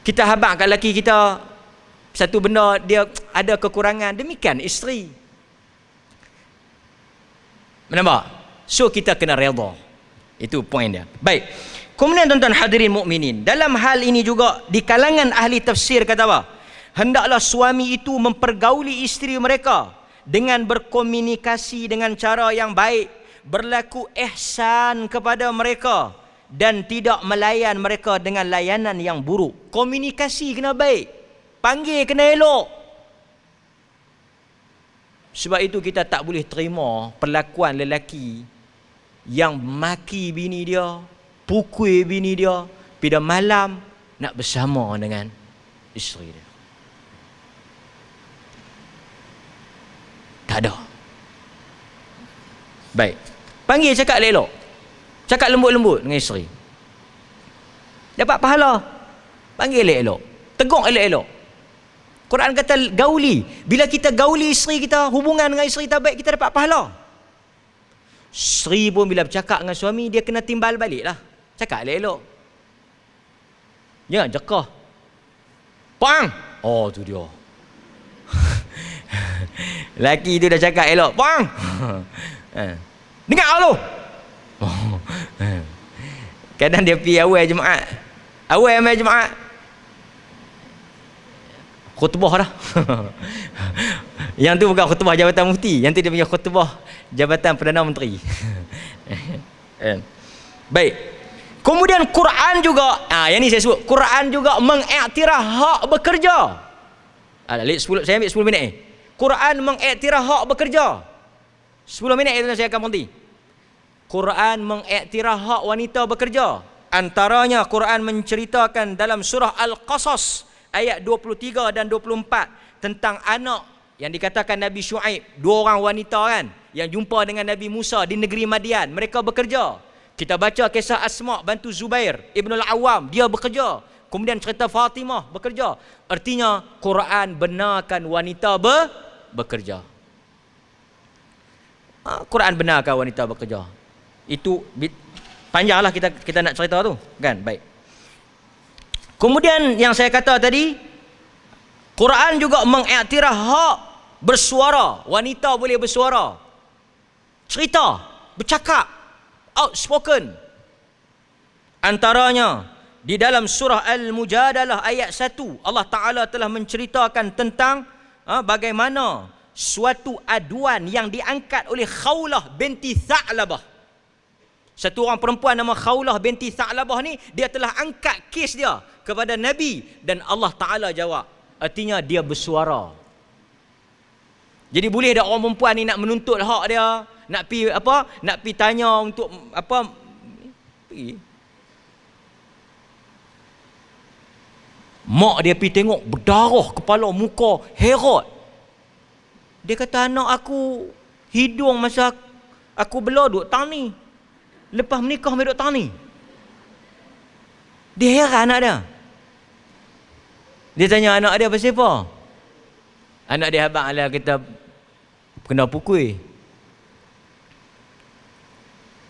kita habaq kat laki kita satu benda dia ada kekurangan, demikian isteri. Nampak? So kita kena redha. Itu poin dia. Baik. Kemudian tuan-tuan hadirin mukminin, dalam hal ini juga di kalangan ahli tafsir kata apa? Hendaklah suami itu mempergauli isteri mereka dengan berkomunikasi dengan cara yang baik, berlaku ihsan kepada mereka dan tidak melayan mereka dengan layanan yang buruk. Komunikasi kena baik. Panggil kena elok. Sebab itu kita tak boleh terima perlakuan lelaki yang maki bini dia, pukul bini dia, pada malam nak bersama dengan isteri dia. Tak ada. Baik. Panggil cakap elok. Cakap lembut-lembut dengan isteri. Dapat pahala. Panggil elok. Tegur elok-elok. Quran kata gauli. Bila kita gauli isteri kita, hubungan dengan isteri kita baik, kita dapat pahala. Isteri pun bila bercakap dengan suami, dia kena timbal balik lah. Cakap elok-elok. Jangan cakap. Pang! Oh, tu dia. Laki tu dah cakap elok. Pang! Dengar lu. Kadang dia pergi awal Jumaat. Awal mai Jumaat. Khutbah dah. Yang tu bukan khutbah Jabatan Mufti, yang tu dia punya khutbah Jabatan Perdana Menteri. Baik. Kemudian Quran juga, yang ni saya sebut, Quran juga mengiktiraf hak bekerja. Saya ambil 10 minit ni. Quran mengiktiraf hak bekerja. 10 minit itu saya akan berhenti. Quran mengiktiraf hak wanita bekerja. Antaranya Quran menceritakan dalam surah Al-Qasas ayat 23 dan 24 tentang anak yang dikatakan Nabi Syuaib, 2 orang wanita kan yang jumpa dengan Nabi Musa di negeri Madian. Mereka bekerja. Kita baca kisah Asma bantu Zubair Ibn Al-Awwam, dia bekerja. Kemudian cerita Fatimah bekerja. Artinya Quran benarkan wanita bekerja. Quran benarkan wanita bekerja. Itu panjanglah kita nak cerita tu kan. Baik. Kemudian yang saya kata tadi, Quran juga mengiktiraf hak bersuara. Wanita boleh bersuara, cerita, bercakap, outspoken. Antaranya di dalam surah Al-Mujadalah ayat 1, Allah Ta'ala telah menceritakan tentang bagaimana suatu aduan yang diangkat oleh Khawlah binti Tha'labah. Satu orang perempuan nama Khawlah binti Tha'labah ni, dia telah angkat kes dia kepada Nabi dan Allah Ta'ala jawab. Artinya dia bersuara. Jadi boleh tak orang perempuan ni nak menuntut hak dia, nak pi apa, nak pi tanya untuk apa, pergi. Mak dia pi tengok berdarah kepala, muka heret. Dia kata anak aku hidung masa aku bela duk tani. Lepas menikah mai duk tani. Dia heran anak dia. Dia tanya anak dia pasal apa? Anak dia abang ala kita kena pukul.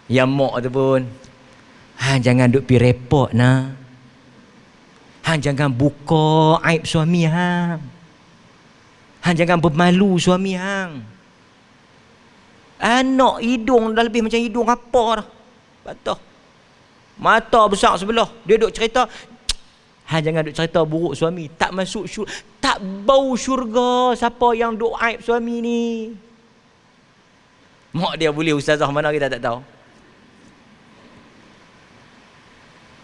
Yang mak tu pun, hang jangan duk pi repot nah. Hang jangan buka aib suami hang. Hang jangan bermalu suami hang. Anak hidung dah lebih macam hidung apa dah. Patah. Mata besar sebelah. Dia duk cerita, hang jangan duk cerita buruk suami. Tak masuk syurga, tak bau syurga siapa yang duk aib suami ni. Mak dia boleh ustazah mana kita tak tahu.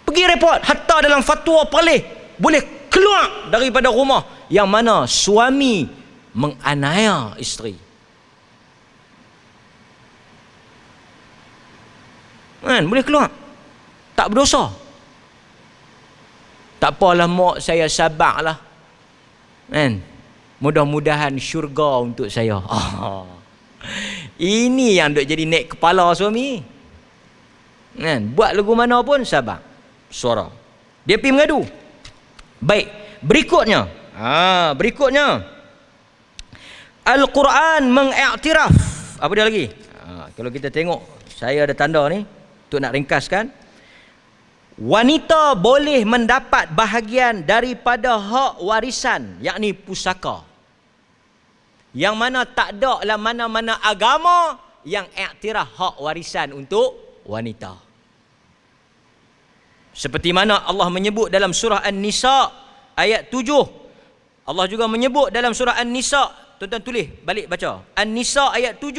Pergi report, hatta dalam fatwa palih boleh keluar daripada rumah yang mana suami menganiaya isteri. Kan, boleh keluar. Tak berdosa. Tak apalah mak, saya sabarlah. Kan? Mudah-mudahan syurga untuk saya. Ini yang duk jadi naik kepala suami. Kan? Buat lagu mana pun sabar. Suara. Dia pergi mengadu. Baik, berikutnya. Berikutnya. Al-Quran mengiktiraf. Apa dia lagi? Kalau kita tengok, saya ada tanda ni untuk nak ringkaskan. Wanita boleh mendapat bahagian daripada hak warisan, yakni pusaka. Yang mana tak ada dalam mana-mana agama yang iktiraf hak warisan untuk wanita. Seperti mana Allah menyebut dalam surah An-Nisa ayat 7. Allah juga menyebut dalam surah An-Nisa, tuan-tuan tulis balik baca. An-Nisa ayat 7,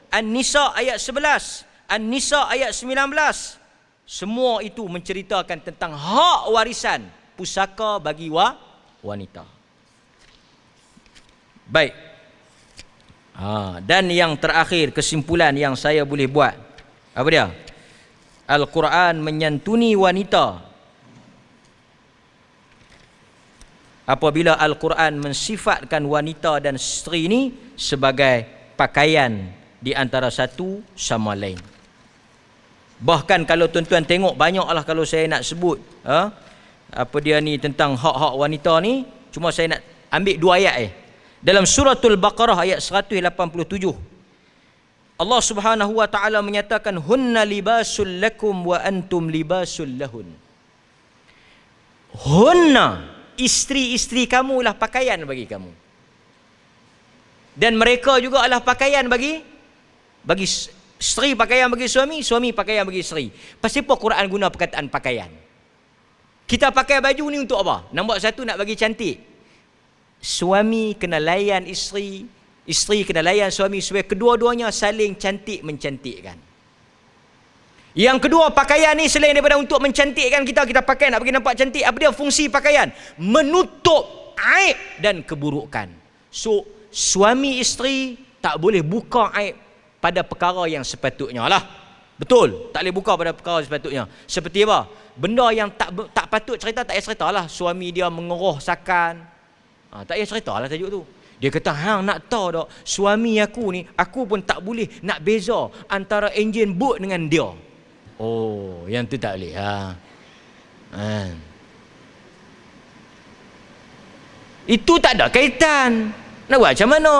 An-Nisa ayat 11, An-Nisa ayat 19. Semua itu menceritakan tentang hak warisan pusaka bagi wanita. Baik. Dan yang terakhir, kesimpulan yang saya boleh buat. Apa dia? Al-Quran menyantuni wanita apabila Al-Quran mensifatkan wanita dan isteri ini sebagai pakaian di antara satu sama lain. Bahkan kalau tuan-tuan tengok, banyaklah kalau saya nak sebut apa dia ni tentang hak-hak wanita ni, cuma saya nak ambil 2 ayat dalam suratul Baqarah ayat 187. Allah Subhanahu wa taala menyatakan, hunna libasul lakum wa antum libasul lahun. Hunna, isteri-isteri kamu lah pakaian bagi kamu, dan mereka juga adalah pakaian bagi isteri pakaian bagi suami, suami pakaian bagi isteri. Pasal apa Quran guna perkataan pakaian? Kita pakai baju ni untuk apa? Nombor satu, nak bagi cantik. Suami kena layan isteri, isteri kena layan suami, supaya kedua-duanya saling cantik mencantikkan. Yang kedua, pakaian ni selain daripada untuk mencantikkan kita, kita pakai nak bagi nampak cantik. Apa dia fungsi pakaian? Menutup aib dan keburukan. So, suami isteri tak boleh buka aib pada perkara yang sepatutnya lah. Betul, tak boleh buka pada perkara sepatutnya. Seperti apa? Benda yang tak patut cerita, tak payah cerita lah. Suami dia mengerohsakan, tak payah cerita lah tajuk tu. Dia kata, hang nak tahu tak, suami aku ni, aku pun tak boleh nak beza antara enjin bot dengan dia. Oh, yang tu tak boleh. Itu tak ada kaitan. Nak buat macam mana?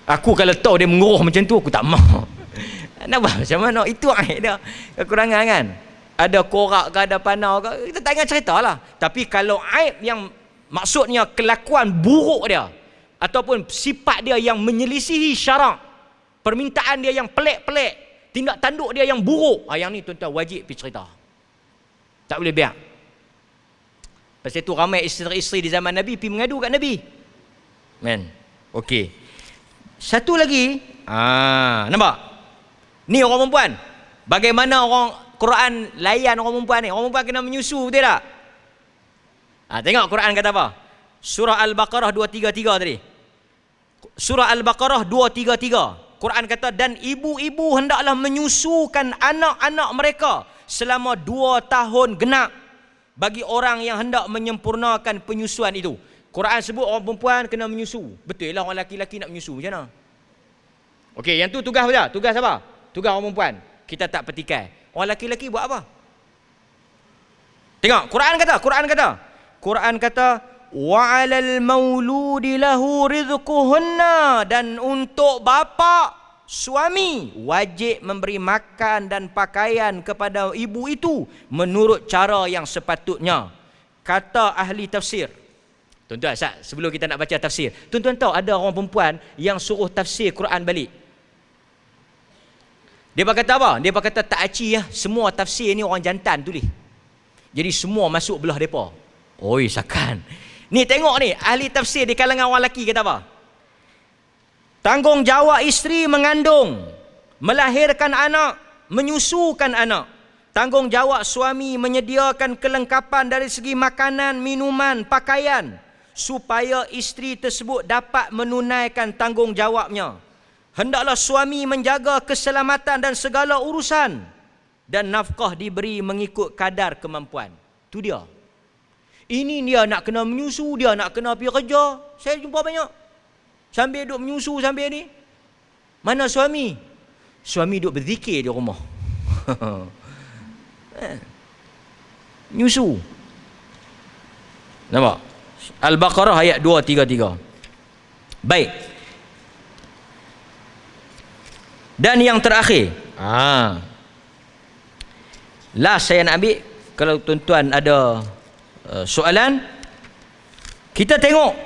Aku kalau tahu dia menguruh macam tu, aku tak mahu. Nak buat macam mana? Itu aib dia. Kekurangan kan? Ada korak ke, ada panau ke, kita tak ingat cerita lah. Tapi kalau aib yang maksudnya kelakuan buruk dia, ataupun sifat dia yang menyelisihi syarak, permintaan dia yang pelik-pelik, tindak tanduk dia yang buruk, yang ni tuan-tuan wajib pergi cerita. Tak boleh biar. Pasal itu ramai isteri-isteri di zaman Nabi pergi mengadu kat Nabi. Men, okey. Satu lagi, nampak? Ni orang perempuan. Bagaimana orang Quran layan orang perempuan ni? Orang perempuan kena menyusu, betul tak? Tengok Quran kata apa? Surah Al-Baqarah 233 tadi. Surah Al-Baqarah 233. Quran kata, dan ibu-ibu hendaklah menyusukan anak-anak mereka selama 2 tahun genap bagi orang yang hendak menyempurnakan penyusuan itu. Quran sebut orang perempuan kena menyusu. Betul lah orang lelaki-lelaki nak menyusu macam mana? Okey, yang tu tugas apa? Tugas apa? Tugas orang perempuan. Kita tak petikai. Orang lelaki-lelaki buat apa? Tengok, Quran kata wa 'alal mauludi lahu rizquhunna, dan untuk bapa suami wajib memberi makan dan pakaian kepada ibu itu menurut cara yang sepatutnya. Kata ahli tafsir. Tuan-tuan, sebelum kita nak baca tafsir, tuan-tuan tahu ada orang perempuan yang suruh tafsir Quran balik. Dia berkata apa? Dia berkata tak aci semua tafsir ni orang jantan tulis. Jadi semua masuk belah depa. Oi, sakan. Ni tengok ni, ahli tafsir di kalangan orang lelaki kata apa? Tanggungjawab isteri mengandung, melahirkan anak, menyusukan anak. Tanggungjawab suami menyediakan kelengkapan dari segi makanan, minuman, pakaian, supaya isteri tersebut dapat menunaikan tanggungjawabnya. Hendaklah suami menjaga keselamatan dan segala urusan, dan nafkah diberi mengikut kadar kemampuan. Itu dia. Ini dia nak kena menyusu, dia nak kena pergi kerja. Saya jumpa banyak. Sambil duduk menyusu sambil ni. Mana suami? Suami duduk berzikir di rumah. Menyusu. Nampak? Al-Baqarah ayat 233. Baik. Dan yang terakhir. Last saya nak ambil. Kalau tuan-tuan ada soalan, kita tengok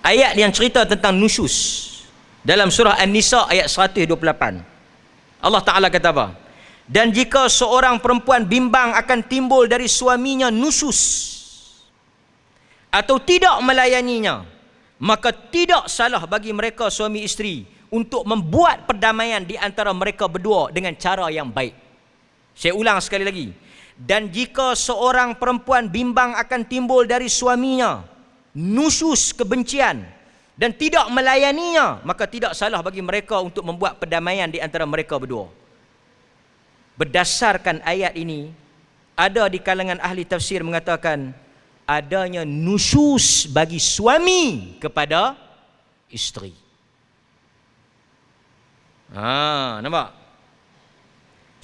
ayat yang cerita tentang nusyus dalam surah An-Nisa ayat 128. Allah Ta'ala kata apa? Dan jika seorang perempuan bimbang akan timbul dari suaminya nusyus atau tidak melayaninya, maka tidak salah bagi mereka suami isteri untuk membuat perdamaian di antara mereka berdua dengan cara yang baik. Saya ulang sekali lagi. Dan jika seorang perempuan bimbang akan timbul dari suaminya nusyus kebencian dan tidak melayaninya, maka tidak salah bagi mereka untuk membuat perdamaian di antara mereka berdua. Berdasarkan ayat ini, ada di kalangan ahli tafsir mengatakan adanya nusyus bagi suami kepada isteri. Nampak?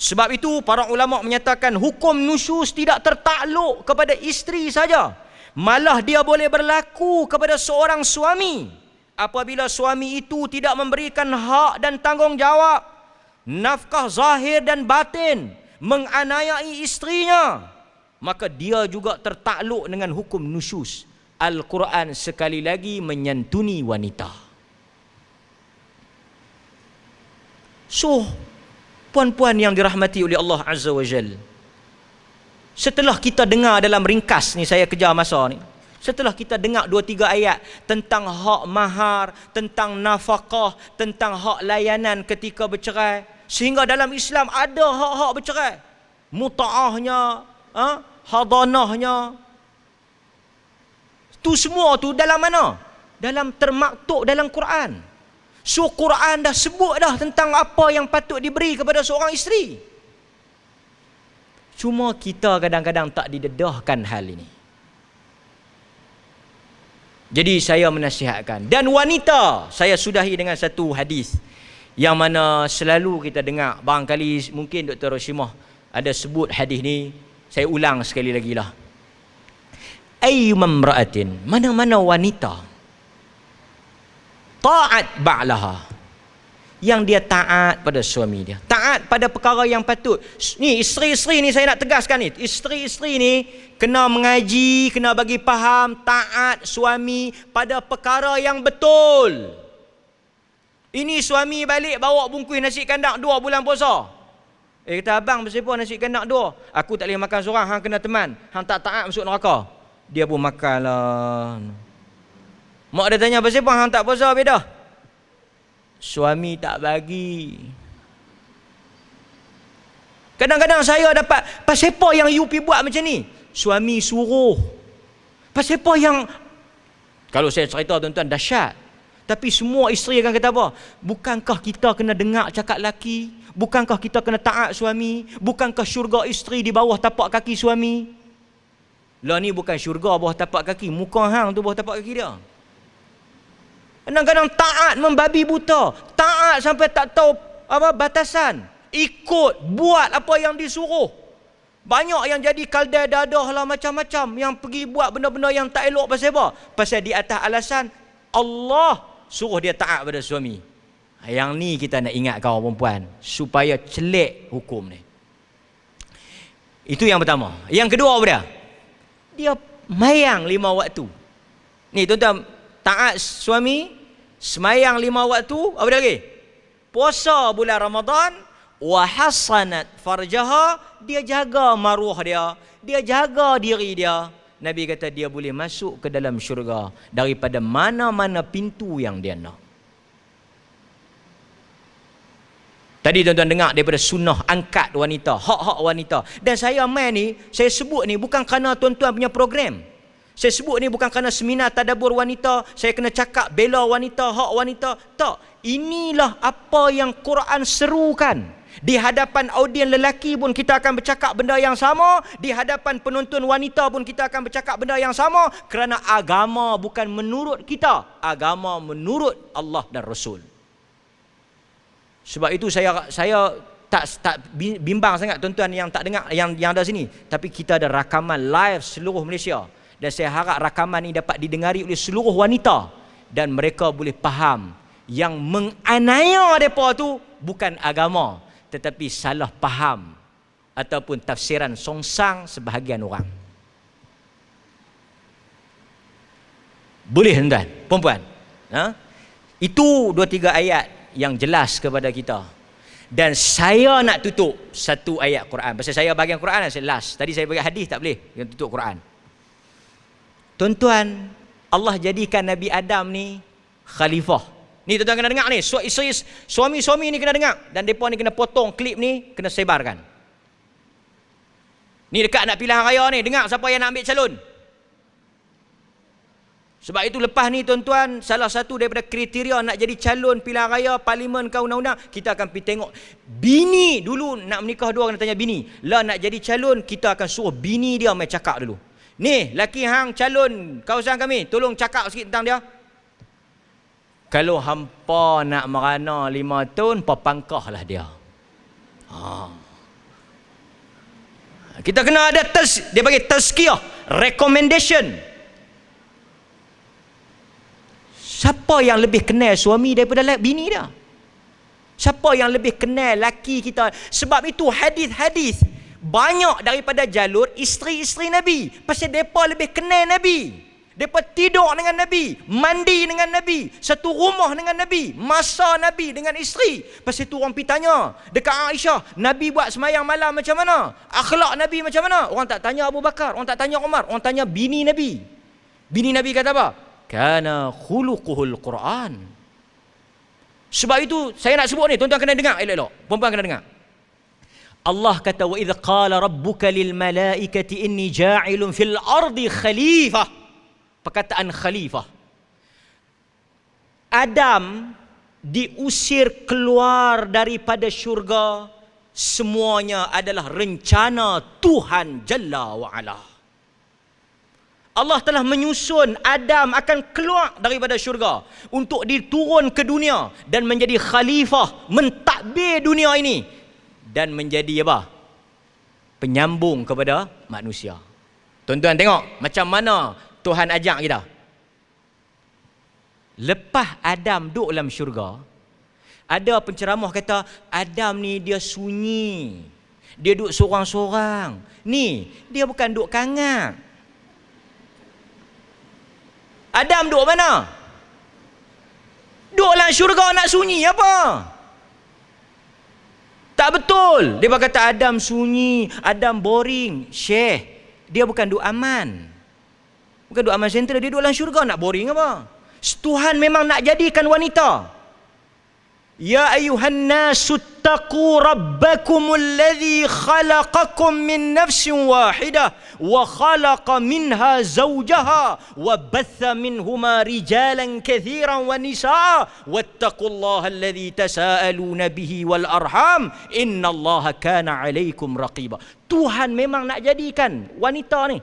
Sebab itu para ulama menyatakan hukum nusyus tidak tertakluk kepada isteri saja. Malah dia boleh berlaku kepada seorang suami apabila suami itu tidak memberikan hak dan tanggungjawab, nafkah zahir dan batin, menganiayai isterinya, maka dia juga tertakluk dengan hukum nusyus. Al-Quran sekali lagi menyantuni wanita. So, puan-puan yang dirahmati oleh Allah Azza wa Jal, setelah kita dengar dalam ringkas ni, saya kejar masa ni, setelah kita dengar 2-3 ayat tentang hak mahar, tentang nafkah, tentang hak layanan ketika bercerai, sehingga dalam Islam ada hak-hak bercerai, muta'ahnya, hadanahnya, tu semua tu dalam mana? Dalam termaktub dalam Quran. So Quran dah sebut dah tentang apa yang patut diberi kepada seorang isteri. Cuma kita kadang-kadang tak didedahkan hal ini. Jadi saya menasihatkan. Dan wanita, saya sudahi dengan satu hadis yang mana selalu kita dengar. Barangkali mungkin Dr. Roshimah ada sebut hadis ni. Saya ulang sekali lagi lah. Ayyumam ra'atin, mana-mana wanita ta'at ba'laha, yang dia taat pada suami dia, taat pada perkara yang patut. Ni isteri-isteri ni saya nak tegaskan ni, isteri-isteri ni kena mengaji, kena bagi faham, taat suami pada perkara yang betul. Ini suami balik bawa bungkus nasi kandak 2 bulan puasa. Kata abang, berapa nasi kandak 2? Aku tak boleh makan seorang, hang kena teman, hang tak taat masuk neraka. Dia pun makanlah. Mak dia tanya, pasal apa hang tak puasa beda? Suami tak bagi. Kadang-kadang saya dapat, pasal apa yang you pergi buat macam ni? Suami suruh. Pasal apa yang, kalau saya cerita tuan-tuan dahsyat. Tapi semua isteri akan kata apa? Bukankah kita kena dengar cakap laki? Bukankah kita kena taat suami? Bukankah syurga isteri di bawah tapak kaki suami? Lah ni bukan syurga bawah tapak kaki, muka hang tu bawah tapak kaki dia. Kadang-kadang taat membabi buta, taat sampai tak tahu apa batasan, ikut buat apa yang disuruh. Banyak yang jadi kaldai dadah lah macam-macam, yang pergi buat benda-benda yang tak elok. Pasal apa? Pasal di atas alasan Allah suruh dia taat pada suami. Yang ni kita nak ingat kawan perempuan, supaya celik hukum ni. Itu yang pertama. Yang kedua apa dia? Dia mayang 5 waktu. Ni tuan-tuan, taat suami, semayang 5 waktu, apa dia lagi? Puasa bulan Ramadan, wa hasanat farjaha, dia jaga maruah dia jaga diri dia. Nabi kata dia boleh masuk ke dalam syurga daripada mana-mana pintu yang dia nak. Tadi tuan-tuan dengar daripada sunnah angkat wanita, hak-hak wanita. Dan saya main ni, saya sebut ni bukan kerana tuan-tuan punya program. Saya sebut ni bukan kerana seminar tadabbur wanita, saya kena cakap bela wanita, hak wanita. Tak. Inilah apa yang Quran serukan. Di hadapan audien lelaki pun kita akan bercakap benda yang sama. Di hadapan penonton wanita pun kita akan bercakap benda yang sama. Kerana agama bukan menurut kita. Agama menurut Allah dan Rasul. Sebab itu saya tak bimbang sangat tuan-tuan yang tak dengar, yang ada sini. Tapi kita ada rakaman live seluruh Malaysia. Dan saya harap rakaman ini dapat didengari oleh seluruh wanita. Dan mereka boleh faham yang menganiaya mereka tu bukan agama, tetapi salah faham ataupun tafsiran songsang sebahagian orang. Boleh tuan-tuan, perempuan? Itu 2-3 ayat yang jelas kepada kita. Dan saya nak tutup satu ayat Quran. Pasal saya bagian Quran saya last. Tadi saya bagi hadis tak boleh, yang tutup Quran. Tuan-tuan, Allah jadikan Nabi Adam ni khalifah. Ni tuan-tuan kena dengar ni. Suami-suami ni kena dengar. Dan mereka ni kena potong klip ni, kena sebarkan. Ni dekat nak pilihan raya ni. Dengar siapa yang nak ambil calon. Sebab itu lepas ni tuan-tuan, salah satu daripada kriteria nak jadi calon pilihan raya, parlimen ke undang-undang, kita akan pergi tengok. Bini dulu nak menikah dua kena tanya bini. Lah nak jadi calon, kita akan suruh bini dia main cakap dulu. Ni, laki hang calon kawasan kami, tolong cakap sikit tentang dia. Kalau hampa nak merana 5 tahun, papangkahlah dia. Kita kena ada dia bagi tazkiyah, recommendation. Siapa yang lebih kenal suami daripada bini dia? Siapa yang lebih kenal laki kita? Sebab itu hadis-hadis banyak daripada jalur isteri-isteri Nabi. Pasal mereka lebih kenal Nabi. Mereka tidur dengan Nabi, mandi dengan Nabi, satu rumah dengan Nabi, masa Nabi dengan isteri. Pasal itu orang pergi tanya dekat Aisyah, Nabi buat semayang malam macam mana? Akhlak Nabi macam mana? Orang tak tanya Abu Bakar, orang tak tanya Umar, orang tanya bini Nabi. Bini Nabi kata apa? Kana khuluquhul Quran. Sebab itu saya nak sebut ni, tuan-tuan kena dengar elok-elok. Perempuan kena dengar. Allah kata, wa idh qala rabbuka lil malaikati inni ja'ilun fil ardi khalifah. Perkataan khalifah. Adam diusir keluar daripada syurga, semuanya adalah rencana Tuhan Jalla wa'ala. Allah telah menyusun Adam akan keluar daripada syurga untuk diturun ke dunia dan menjadi khalifah, mentadbir dunia ini dan menjadi apa? Penyambung kepada manusia. Tuan-tuan tengok macam mana Tuhan ajak kita. Lepas Adam duduk dalam syurga, ada penceramah kata Adam ni dia sunyi, dia duduk sorang-sorang. Ni dia bukan duduk kangat. Adam duduk mana? Duduk dalam syurga nak sunyi apa? Tak betul. Dia kata Adam sunyi, Adam boring. Syekh, dia bukan duduk aman. Bukan duduk aman sentral, dia duduk dalam syurga, nak boring apa? Tuhan memang nak jadikan wanita. Ya ayuhan nasu taqu rabbakumul ladzi khalaqakum min nafsin wahidah wa khalaqa minha zawjaha wa batha minhuma rijalan katsiran wa nisaa wattaqullaha alladzi tasaaluna bihi wal arham innallaha kana 'alaikum raqiba. Tuhan memang nak jadikan wanita ni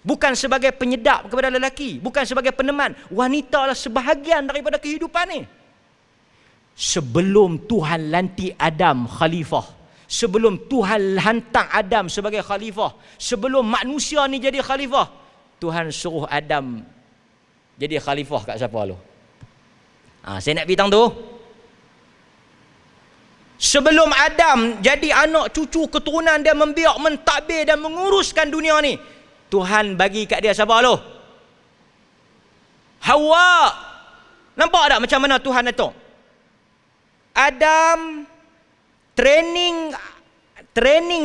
bukan sebagai penyedap kepada lelaki, bukan sebagai peneman. Wanita adalah sebahagian daripada kehidupan ni. Sebelum Tuhan lantik Adam khalifah, sebelum Tuhan hantar Adam sebagai khalifah, sebelum manusia ni jadi khalifah, Tuhan suruh Adam jadi khalifah kat siapa lu? Saya nak beritahu tu. Sebelum Adam jadi anak cucu keturunan dia, membiak, mentadbir dan menguruskan dunia ni, Tuhan bagi kat dia siapa lu? Hawa. Nampak tak macam mana Tuhan atur? Adam, training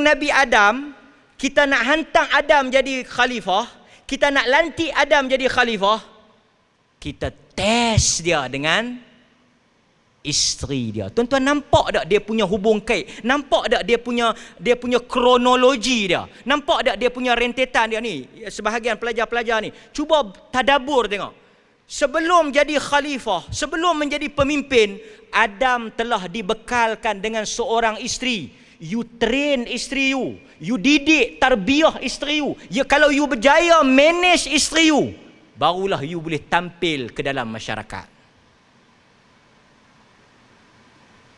Nabi Adam, kita nak hantar Adam jadi khalifah, kita nak lantik Adam jadi khalifah, kita test dia dengan isteri dia. Tuan-tuan nampak tak dia punya hubung kait? Nampak tak dia punya kronologi dia? Nampak tak dia punya rentetan dia ni? Sebahagian pelajar-pelajar ni, cuba tadabbur tengok. Sebelum jadi khalifah, sebelum menjadi pemimpin, Adam telah dibekalkan dengan seorang isteri. You train isteri you. You didik, tarbiyah isteri you. Kalau you berjaya manage isteri you, barulah you boleh tampil ke dalam masyarakat.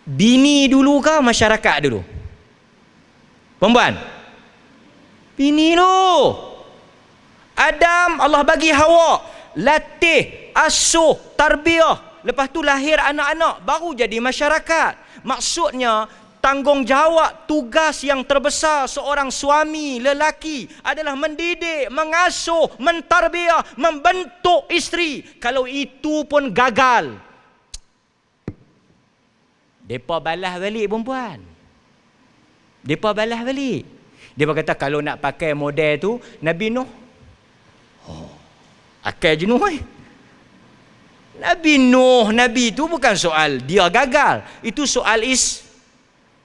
Bini dulu ke masyarakat dulu? Perempuan? Bini dulu. Adam, Allah bagi Hawa, latih, asuh, tarbiyah. Lepas tu lahir anak-anak, baru jadi masyarakat. Maksudnya, tanggungjawab tugas yang terbesar seorang suami lelaki adalah mendidik, mengasuh, mentarbiyah, membentuk isteri. Kalau itu pun gagal, depa balas balik perempuan. Depa balas balik. Depa kata kalau nak pakai model tu Nabi Nuh. Akal jenuh Nabi Nuh, Nabi tu bukan soal dia gagal. Itu soal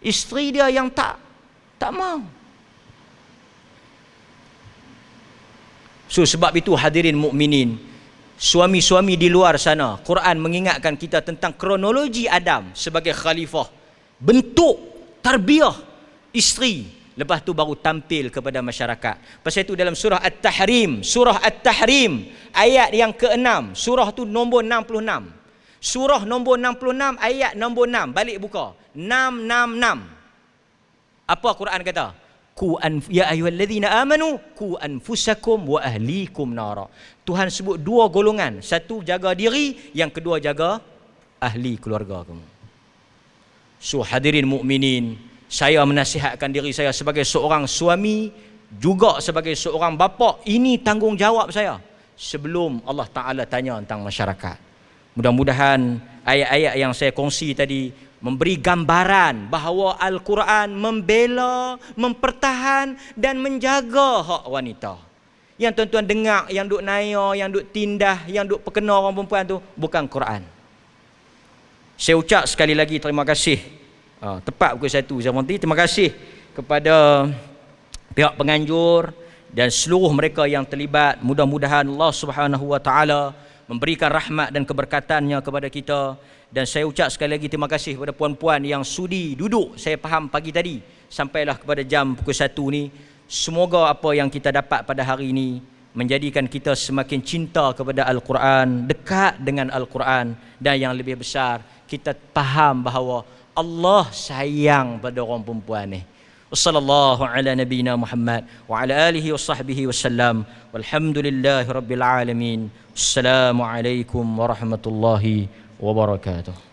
isteri dia yang tak mau. So sebab itu hadirin mukminin, suami-suami di luar sana, Quran mengingatkan kita tentang kronologi Adam sebagai khalifah. Bentuk, tarbiyah isteri, lepas tu baru tampil kepada masyarakat. Pasal itu dalam surah At-Tahrim, ayat yang ke-6, surah tu nombor 66. Surah nombor 66, ayat nombor 6. Balik buka. 666. Apa Quran kata? Ya ayyuhallazina amanu qu anfusakum wa ahlikum nara. Tuhan sebut dua golongan. Satu jaga diri, yang kedua jaga ahli keluarga kamu. So hadirin mukminin, saya menasihatkan diri saya sebagai seorang suami, juga sebagai seorang bapa. Ini tanggungjawab saya sebelum Allah Ta'ala tanya tentang masyarakat. Mudah-mudahan ayat-ayat yang saya kongsi tadi memberi gambaran bahawa Al-Quran membela, mempertahan dan menjaga hak wanita. Yang tuan-tuan dengar, yang duk naya, yang duk tindah, yang duk perkena orang perempuan tu, bukan Quran. Saya ucap sekali lagi terima kasih. Tepat pukul 1 saya nanti. Terima kasih kepada pihak penganjur dan seluruh mereka yang terlibat. Mudah-mudahan Allah Subhanahu Wa Taala memberikan rahmat dan keberkatannya kepada kita. Dan saya ucap sekali lagi terima kasih kepada puan-puan yang sudi duduk, saya faham pagi tadi, sampailah kepada jam pukul 1 ni. Semoga apa yang kita dapat pada hari ini menjadikan kita semakin cinta kepada Al-Quran, dekat dengan Al-Quran, dan yang lebih besar, kita faham bahawa Allah sayang pada orang perempuan ni. Wassallallahu ala nabiyyina Muhammad wa ala alihi wa sahbihi wasallam. Walhamdulillahi rabbil alamin. Assalamualaikum warahmatullahi wabarakatuh.